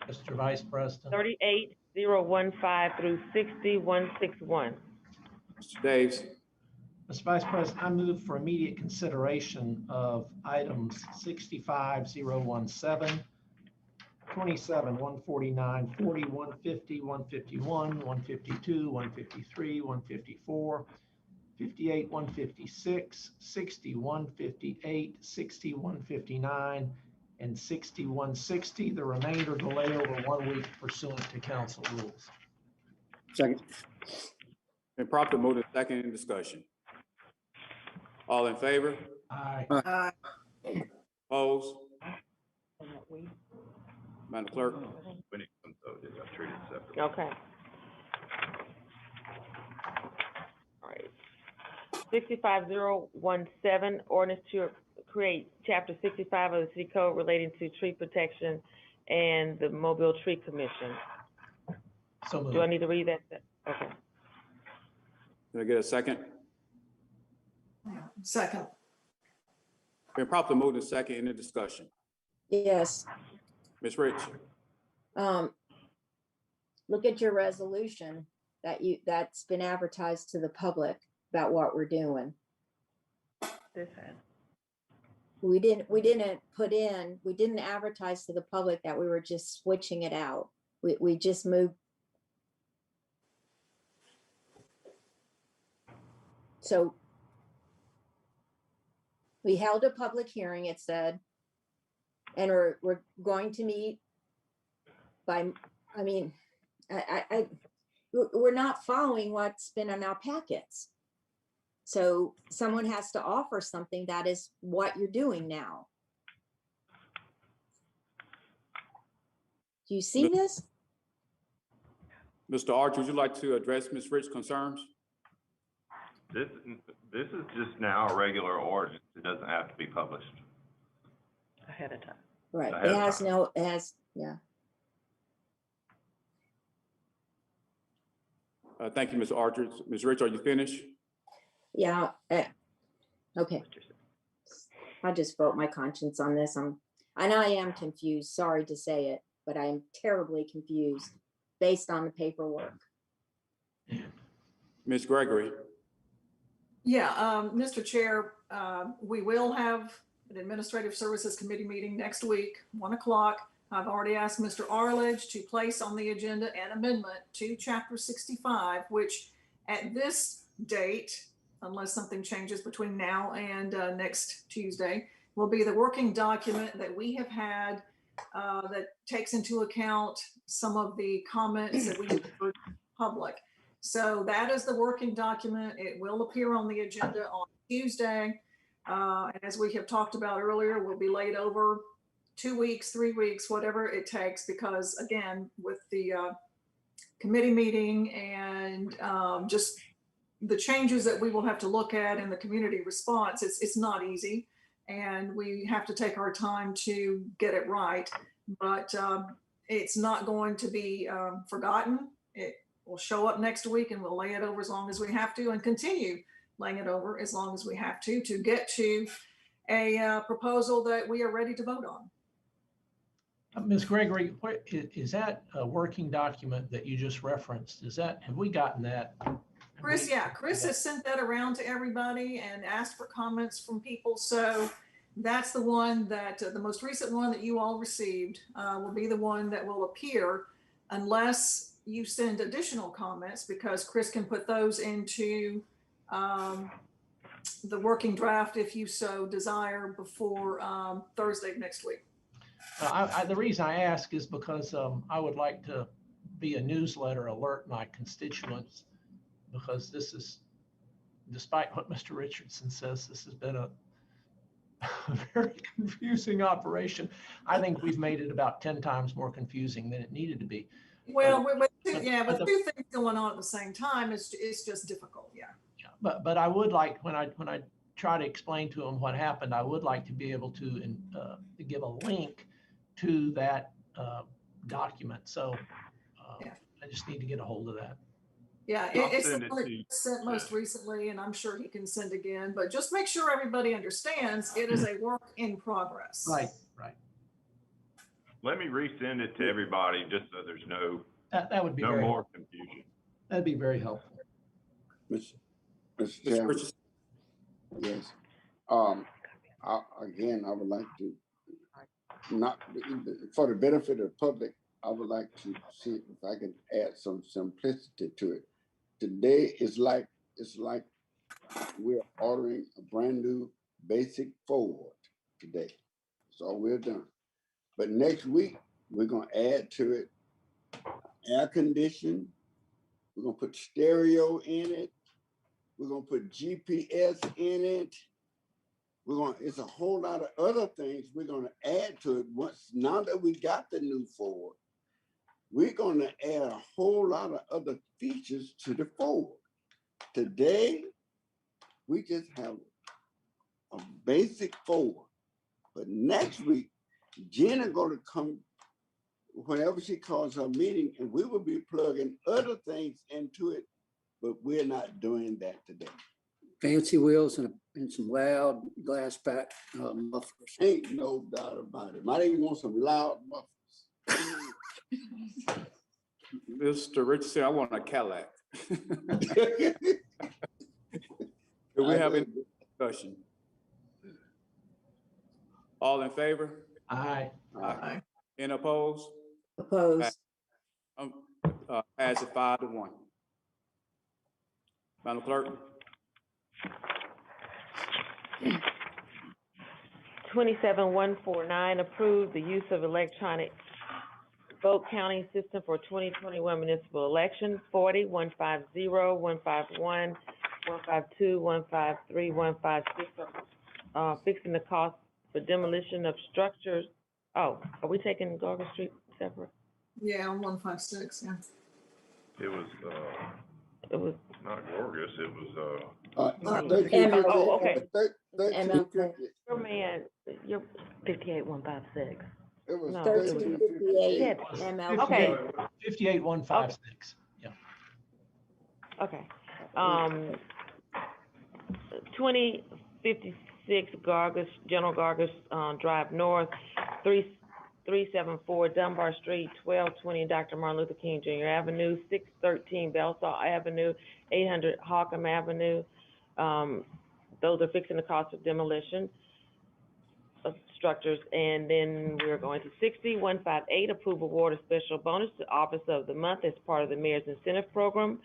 Mr. Vice President. 38015 through 60161. Mr. Daves. Mr. Vice President, I move for immediate consideration of items 65017, 27, 149, 40, 150, 151, 152, 153, 154, 58, 156, 60, 158, 60, 159, and 60, 160. The remainder delay over 1 week pursuant to council rules. Second. Been properly moved in second. In discussion. All in favor? Aye. Aye. Opposed? Madam Clerk. We need some, though, I treated separately. Okay. All right. 65017, ordinance to create chapter 65 of the city code relating to tree protection and the Mobile Tree Commission. So moved. Do I need to read that? Okay. Can I get a second? Second. Been properly moved in second. In the discussion. Yes. Ms. Rich. Look at your resolution that's been advertised to the public about what we're doing. This hand. We didn't advertise to the public that we were just switching it out. We just moved. So we held a public hearing, it said, and we're going to meet by, we're not following what's been in our packets. So someone has to offer something that is what you're doing now. Do you see this? Mr. Archer, would you like to address Ms. Rich's concerns? This is just now a regular ordinance. It doesn't have to be published. Ahead of time. Right, Ahead of time. yeah. Thank you, Mr. Archer. Ms. Rich, are you finished? Yeah, okay. I'll just vote my conscience on this. And I am confused, sorry to say it, but I am terribly confused based on the paperwork. Ms. Gregory. Yeah, Mr. Chair, we will have an Administrative Services Committee meeting next week, 1 o'clock. I've already asked Mr. Arledge to place on the agenda an amendment to Chapter 65, which at this date, unless something changes between now and next Tuesday, will be the working document that we have had that takes into account some of the comments that we have heard from the public. So that is the working document. It will appear on the agenda on Tuesday. As we have talked about earlier, will be laid over 2 weeks, 3 weeks, whatever it takes, because again, with the committee meeting and just the changes that we will have to look at in the community response, it's not easy. And we have to take our time to get it right, but it's not going to be forgotten. It will show up next week and we'll lay it over as long as we have to and continue laying it over as long as we have to get to a proposal that we are ready to vote on. Ms. Gregory, what is that a working document that you just referenced? Have we gotten that? Chris has sent that around to everybody and asked for comments from people. So that's the one that, the most recent one that you all received will be the one that will appear unless you send additional comments, because Chris can put those into the working draft if you so desire before Thursday of next week. The reason I ask is because I would like to be a newsletter, alert my constituents, because this is, despite what Mr. Richardson says, this has been a very confusing operation. I think we've made it about 10 times more confusing than it needed to be. Well, with two the- two things going on at the same time, it's just difficult, yeah. But I would like, when I try to explain to them what happened, I would like to be able to give a link to that document. So I just need to get a hold of that. Yeah, I'll it's send the it one to you. he sent most recently, and I'm sure he can send again, but just make sure everybody understands it is a work in progress. Right. Let me resend it to everybody, just so there's no That would be no very more helpful. confusion. That'd be very helpful. Mr. Chairman. Yes. Again, I would like to, not for the benefit of the public, I would like to see if I can add some simplicity to it. Today is like, it's like we're ordering a brand new basic Ford today. That's all we're done. But next week, we're gonna add to it air conditioning. We're gonna put stereo in it. We're gonna put GPS in it. It's a whole lot of other things we're gonna add to it. Now that we got the new Ford, we're gonna add a whole lot of other features to the Ford. Today, we just have a basic Ford. But next week, Jenna gonna come whenever she calls her meeting, and we will be plugging other things into it, but we're not doing that today. Fancy wheels and some loud glass back mufflers. Ain't no doubt about it. Might even want some loud mufflers. Mr. Richardson, I want a Cadillac. Do we have any discussion? All in favor? Aye. Aye. Any opposed? Opposed. Pass it 5-1. Madam Clerk? 27149, approve the use of electronic vote counting system for 2021 municipal elections. 40, 150, 151, 152, 153, 156, fixing the cost for demolition of structures. Oh, are we taking Garger Street separate? Yeah, on 156, yeah. It was not Gorgas, it was 1350. Oh, okay. 1350. Your man, you're 58156. It was No, 1358 Okay. MLK. 58156. Yeah. Okay. 2056 Gargus, General Gargus, Drive North, 374 Dunbar Street, 1220 Dr. Martin Luther King Jr. Avenue, 613 Bellsaw Avenue, 800 Hockham Avenue. Those are fixing the cost of demolition of structures. And then we're going to 60158, approve award of special bonus to Office of the Month as part of the Mayor's Incentive Program.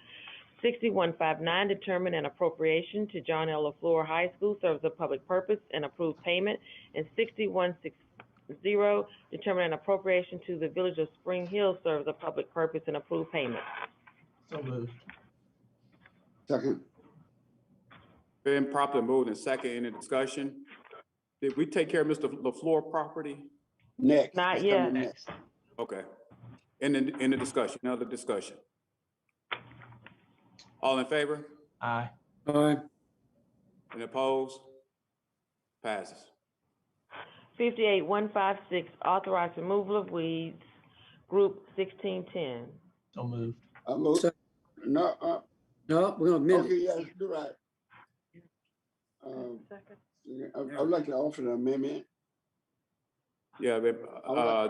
60159, determine an appropriation to John L. LaFleur High School, serves a public purpose, and approve payment. And 6160, determine an appropriation to the Village of Spring Hill, serves a public purpose, and approve payment. So moved. Second. Been properly moved and second. Any discussion? Did we take care of Mr. LaFleur property? Next. Not It's yet. coming next. Okay. In the discussion, another discussion. All in favor? Aye. Aye. Any opposed? Passes. 58156, authorize removal of weeds, Group 1610. So moved. I move. No, No, we're gonna amend okay, it. yes, you're right. I would like to offer an amendment. Yeah, but, I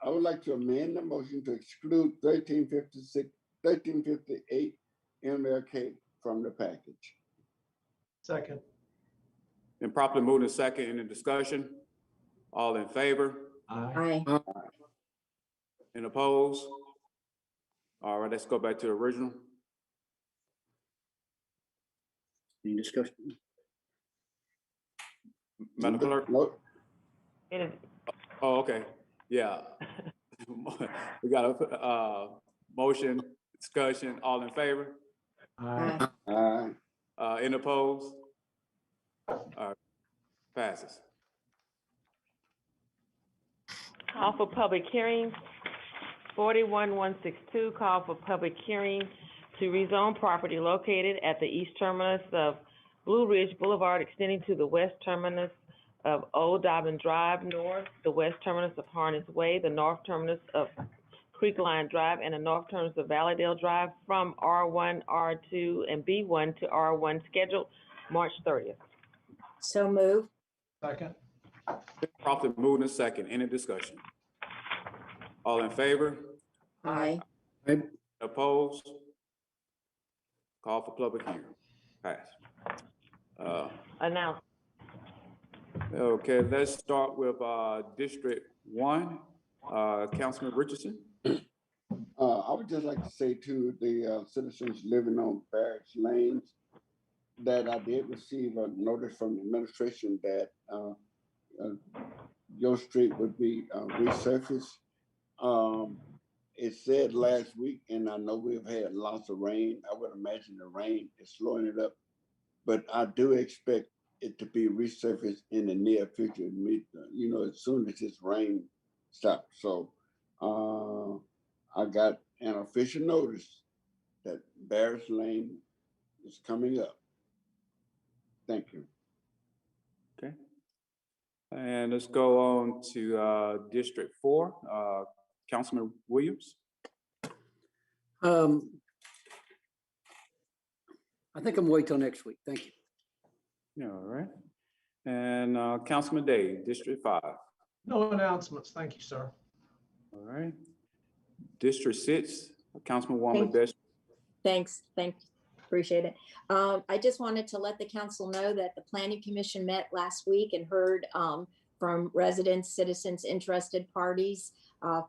would like to amend the motion to exclude 1358 MLK from the package. Second. been properly moved and second. Any discussion? All in favor? Aye. Aye. And opposed? All right, let's go back to the original. Any discussion? Madam Clerk? No, It is, Oh, okay. Yeah. We got a motion, discussion, all in favor? Aye. Any opposed? Passes. Call for public hearing, 41162, call for public hearing to rezone property located at the east terminus of Blue Ridge Boulevard extending to the west terminus of Old Dobbin Drive North, the west terminus of Harness Way, the north terminus of Creekline Drive, and the north terminus of Valleydale Drive from R1, R2, and B1 to R1, scheduled March 30th. So move. Second. Properly moved in second. Any discussion? All in favor? Aye. Opposed? Call for public hearing. Pass. Announce. Okay, let's start with District 1. Councilman Richardson. I would just like to say to the citizens living on Barracks Lanes that I did receive a notice from the administration that your street would be resurfaced. It said last week, and I know we've had lots of rain. I would imagine the rain is slowing it up, but I do expect it to be resurfaced in the near future. As soon as this rain stops. So I got an official notice that Barracks Lane is coming up. Thank you. Okay. And let's go on to District 4. Councilman Williams. I think I'm wait till next week. Thank you. Yeah, all right. And Councilman Day, District 5. No announcements. Thank you, sir. All right. District 6, Councilwoman Best. Thanks. Appreciate it. I just wanted to let the council know that the Planning Commission met last week and heard from residents, citizens, interested parties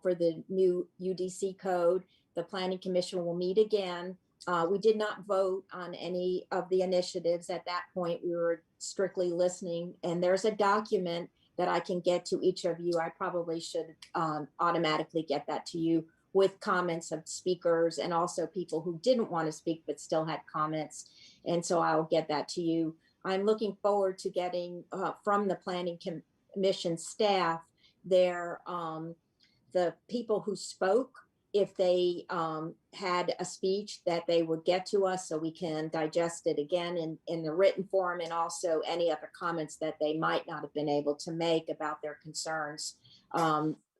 for the new UDC code. The Planning Commission will meet again. We did not vote on any of the initiatives at that point. We were strictly listening, and there's a document that I can get to each of you. I probably should automatically get that to you with comments of speakers and also people who didn't want to speak but still had comments. And so I'll get that to you. I'm looking forward to getting from the Planning Commission staff the people who spoke, if they had a speech that they would get to us so we can digest it again in the written form, and also any other comments that they might not have been able to make about their concerns.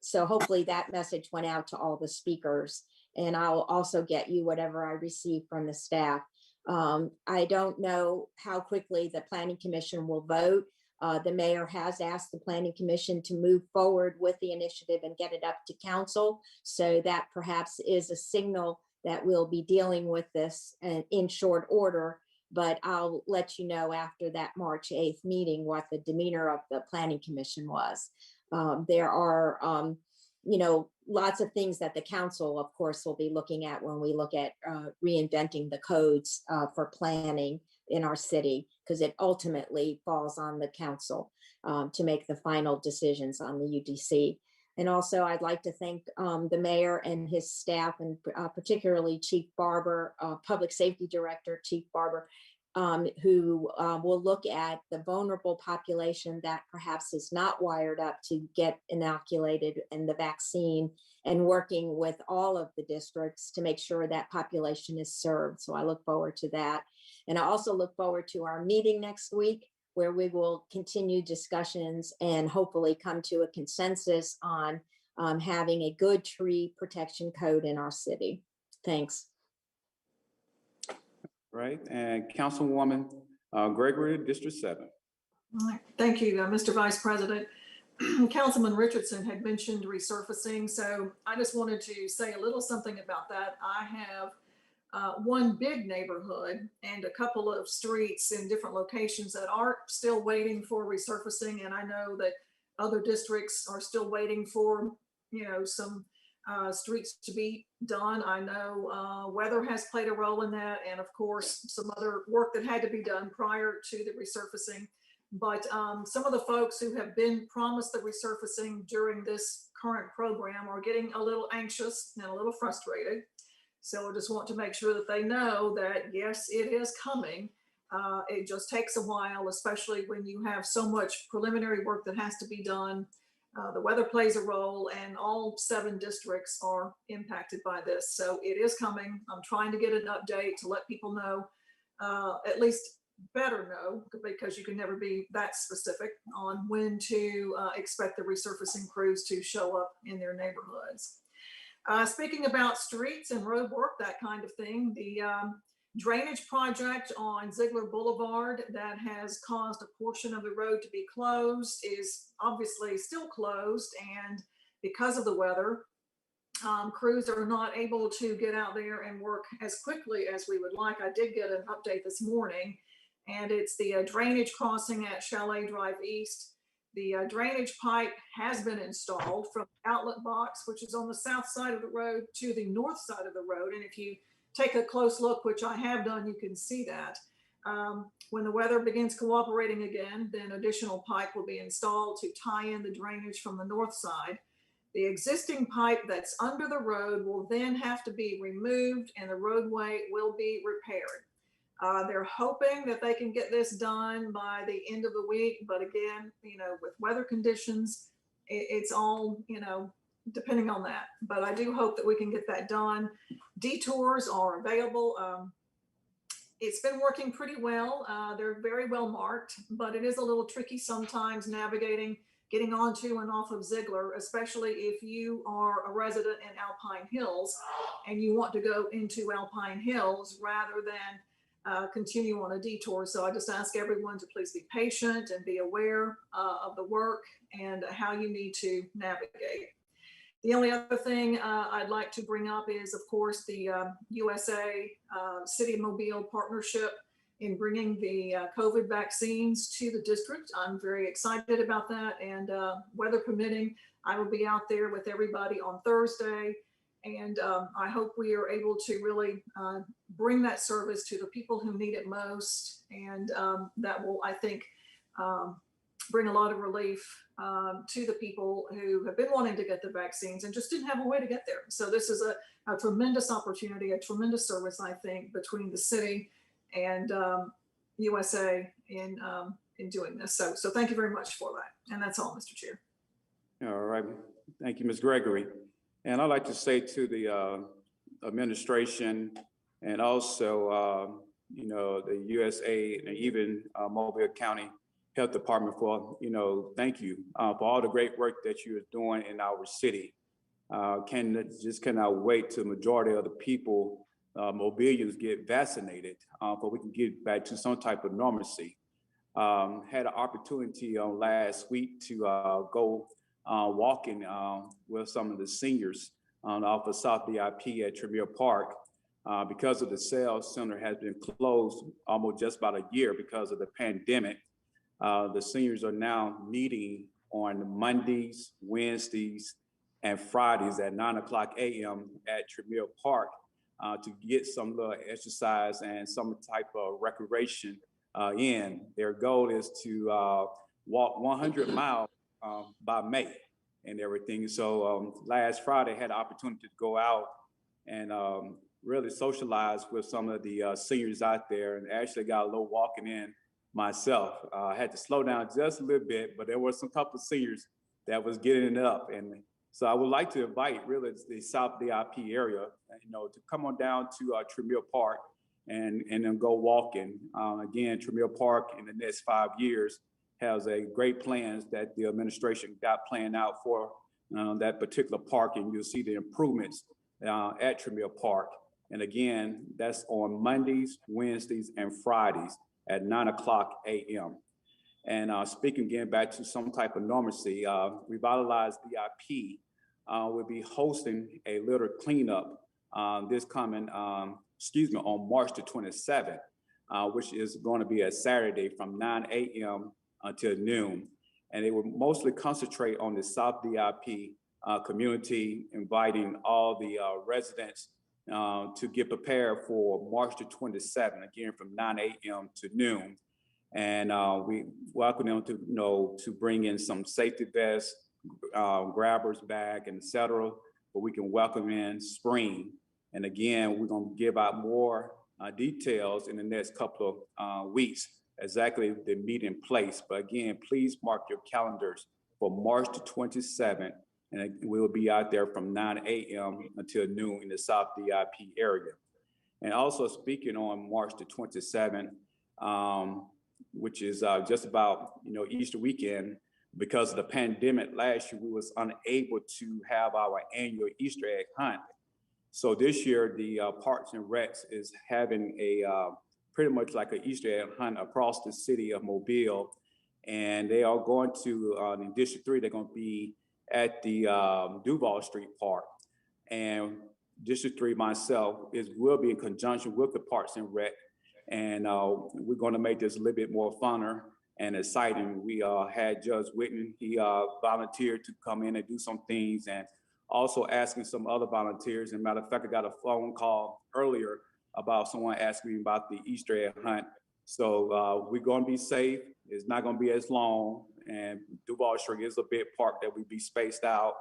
So hopefully that message went out to all the speakers, and I'll also get you whatever I receive from the staff. I don't know how quickly the Planning Commission will vote. The mayor has asked the Planning Commission to move forward with the initiative and get it up to council. So that perhaps is a signal that we'll be dealing with this in short order. But I'll let you know after that March 8th meeting what the demeanor of the Planning Commission was. There are, lots of things that the council, of course, will be looking at when we look at reinventing the codes for planning in our city, because it ultimately falls on the council to make the final decisions on the UDC. And also, I'd like to thank the mayor and his staff, and particularly Chief Barber, Public Safety Director, Chief Barber, who will look at the vulnerable population that perhaps is not wired up to get inoculated in the vaccine, and working with all of the districts to make sure that population is served. So I look forward to that. And I also look forward to our meeting next week, where we will continue discussions and hopefully come to a consensus on having a good tree protection code in our city. Thanks. Right, and Councilwoman Gregory, District 7. All right. Thank you, Mr. Vice President. Councilman Richardson had mentioned resurfacing, so I just wanted to say a little something about that. I have one big neighborhood and a couple of streets in different locations that are still waiting for resurfacing, and I know that other districts are still waiting for, some streets to be done. I know weather has played a role in that, and of course some other work that had to be done prior to the resurfacing. But some of the folks who have been promised the resurfacing during this current program are getting a little anxious and a little frustrated. So I just want to make sure that they know that, yes, it is coming. It just takes a while, especially when you have so much preliminary work that has to be done. The weather plays a role, and all 7 districts are impacted by this. So it is coming. I'm trying to get an update to let people know, at least better know, because you can never be that specific on when to expect the resurfacing crews to show up in their neighborhoods. Speaking about streets and road work, that kind of thing, the drainage project on Ziegler Boulevard that has caused a portion of the road to be closed is obviously still closed. And because of the weather, crews are not able to get out there and work as quickly as we would like. I did get an update this morning, and it's the drainage crossing at Chalet Drive East. The drainage pipe has been installed from the outlet box, which is on the south side of the road, to the north side of the road. And if you take a close look, which I have done, you can see that. When the weather begins cooperating again, then additional pipe will be installed to tie in the drainage from the north side. The existing pipe that's under the road will then have to be removed, and the roadway will be repaired. They're hoping that they can get this done by the end of the week, but again, with weather conditions, it's all, depending on that. But I do hope that we can get that done. Detours are available. It's been working pretty well. They're very well marked, but it is a little tricky sometimes navigating, getting onto and off of Ziegler, especially if you are a resident in Alpine Hills and you want to go into Alpine Hills rather than continue on a detour. So I just ask everyone to please be patient and be aware of the work and how you need to navigate. The only other thing I'd like to bring up is, of course, the USA City of Mobile partnership in bringing the COVID vaccines to the district. I'm very excited about that, and weather permitting, I will be out there with everybody on Thursday. And I hope we are able to really bring that service to the people who need it most. And that will, I think, bring a lot of relief to the people who have been wanting to get the vaccines and just didn't have a way to get there. So this is a tremendous opportunity, a tremendous service, I think, between the city and USA in doing this. So thank you very much for that. And that's all, Mr. Chair. All right. Thank you, Ms. Gregory. And I'd like to say to the administration and also, the USA and even Mobile County Health Department for, thank you for all the great work that you are doing in our city. Cannot wait till the majority of the people, Mobilians, get vaccinated, but we can get back to some type of normalcy. Had an opportunity last week to go walking with some of the seniors off of South DIP at Tremere Park. Because of the sales center has been closed almost just about a year because of the pandemic. The seniors are now meeting on Mondays, Wednesdays, and Fridays at 9:00 a.m. at Tremere Park to get some little exercise and some type of recreation in. Their goal is to walk 100 miles by May and everything. So last Friday, I had the opportunity to go out and really socialize with some of the seniors out there, and actually got a little walking in myself. I had to slow down just a little bit, but there were some couple of seniors that was getting it up. And so I would like to invite really the South DIP area, to come on down to Tremere Park and then go walking. Again, Tremere Park in the next 5 years has a great plans that the administration got planned out for that particular park, and you'll see the improvements at Tremere Park. And again, that's on Mondays, Wednesdays, and Fridays at 9:00 a.m. And speaking again back to some type of normalcy, Revitalize DIP will be hosting a litter cleanup this coming, on March the 27th, which is going to be a Saturday from 9 a.m. until noon. And it will mostly concentrate on the South DIP community, inviting all the residents to get prepared for March the 27th, again, from 9 a.m. to noon. And we welcome them to bring in some safety vests, grabbers back and et cetera, but we can welcome in spring. And again, we're gonna give out more details in the next couple of weeks, exactly the meeting place. But again, please mark your calendars for March the 27th, and we'll be out there from 9 a.m. until noon in the South DIP area. And also speaking on March the 27th, which is just about, Easter weekend, because of the pandemic last year, we was unable to have our annual Easter egg hunt. So this year, the Parks and Recs is having a pretty much like an Easter egg hunt across the city of Mobile. And they are going to, in District 3, they're going to be at the Duval Street Park. And District 3 myself will be in conjunction with the Parks and Rec. And we're going to make this a little bit more funner and exciting. We had Judge Whitman, he volunteered to come in and do some things, and also asking some other volunteers. And matter of fact, I got a phone call earlier about someone asking me about the Easter egg hunt. So we're going to be safe. It's not going to be as long. And Duval Street is a big park that we be spaced out.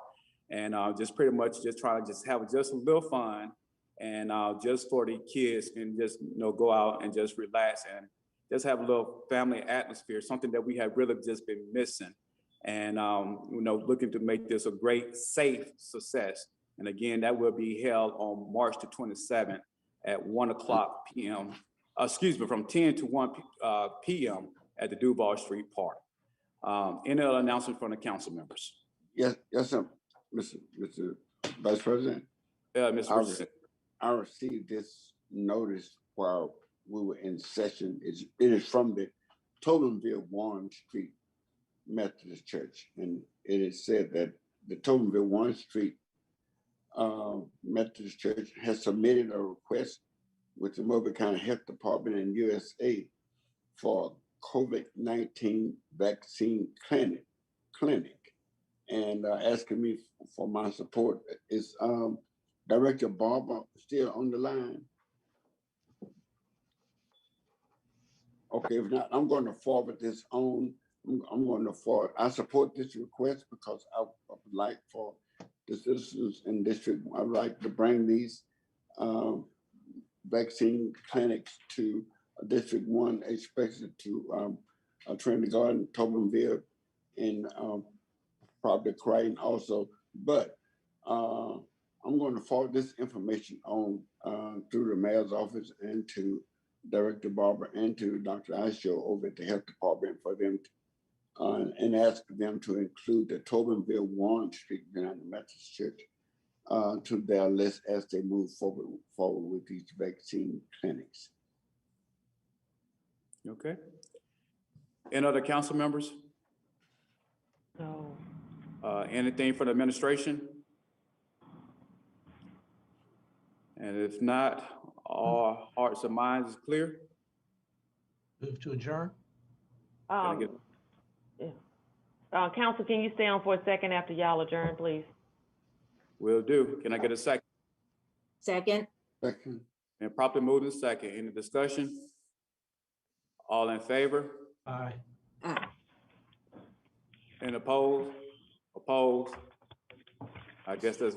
And just pretty much just trying to just have just a little fun. And just for the kids and just, go out and just relax and just have a little family atmosphere, something that we have really just been missing. And, looking to make this a great, safe success. And again, that will be held on March the 27th at 1 p.m. From 10 to 1 p.m. at the Duval Street Park. Any other announcement from the council members? Yes, sir, Mr. Vice President. Mr. Richardson. I received this notice while we were in session. It is from the Totemville Warren Street Methodist Church, and it is said that the Totemville Warren Street Methodist Church has submitted a request with the Mobile County Health Department and USA for COVID-19 vaccine clinic, and asking me for my support. Is Director Barber still on the line? Okay, if not, I'm going to forward this on. I'm going to forward. I support this request because I would like for the citizens in district, I'd like to bring these vaccine clinics to District 1, especially to Trinity Garden, Tobinville, and probably Crichton also. But I'm going to forward this information on through the mayor's office and to Director Barber and to Dr. Asho over at the health department for them to, and ask them to include the Tobinville Warren Street United Methodist Church to their list as they move forward with these vaccine clinics. Okay. Any other council members? No. Anything for the administration? And if not, all hearts and minds is clear? Move to adjourn. Council, can you stay on for a second after y'all adjourn, please? Will do. Can I get a second? Second. Second. And properly moved in second. Any discussion? All in favor? Aye. Aye. And opposed? Opposed? I guess that's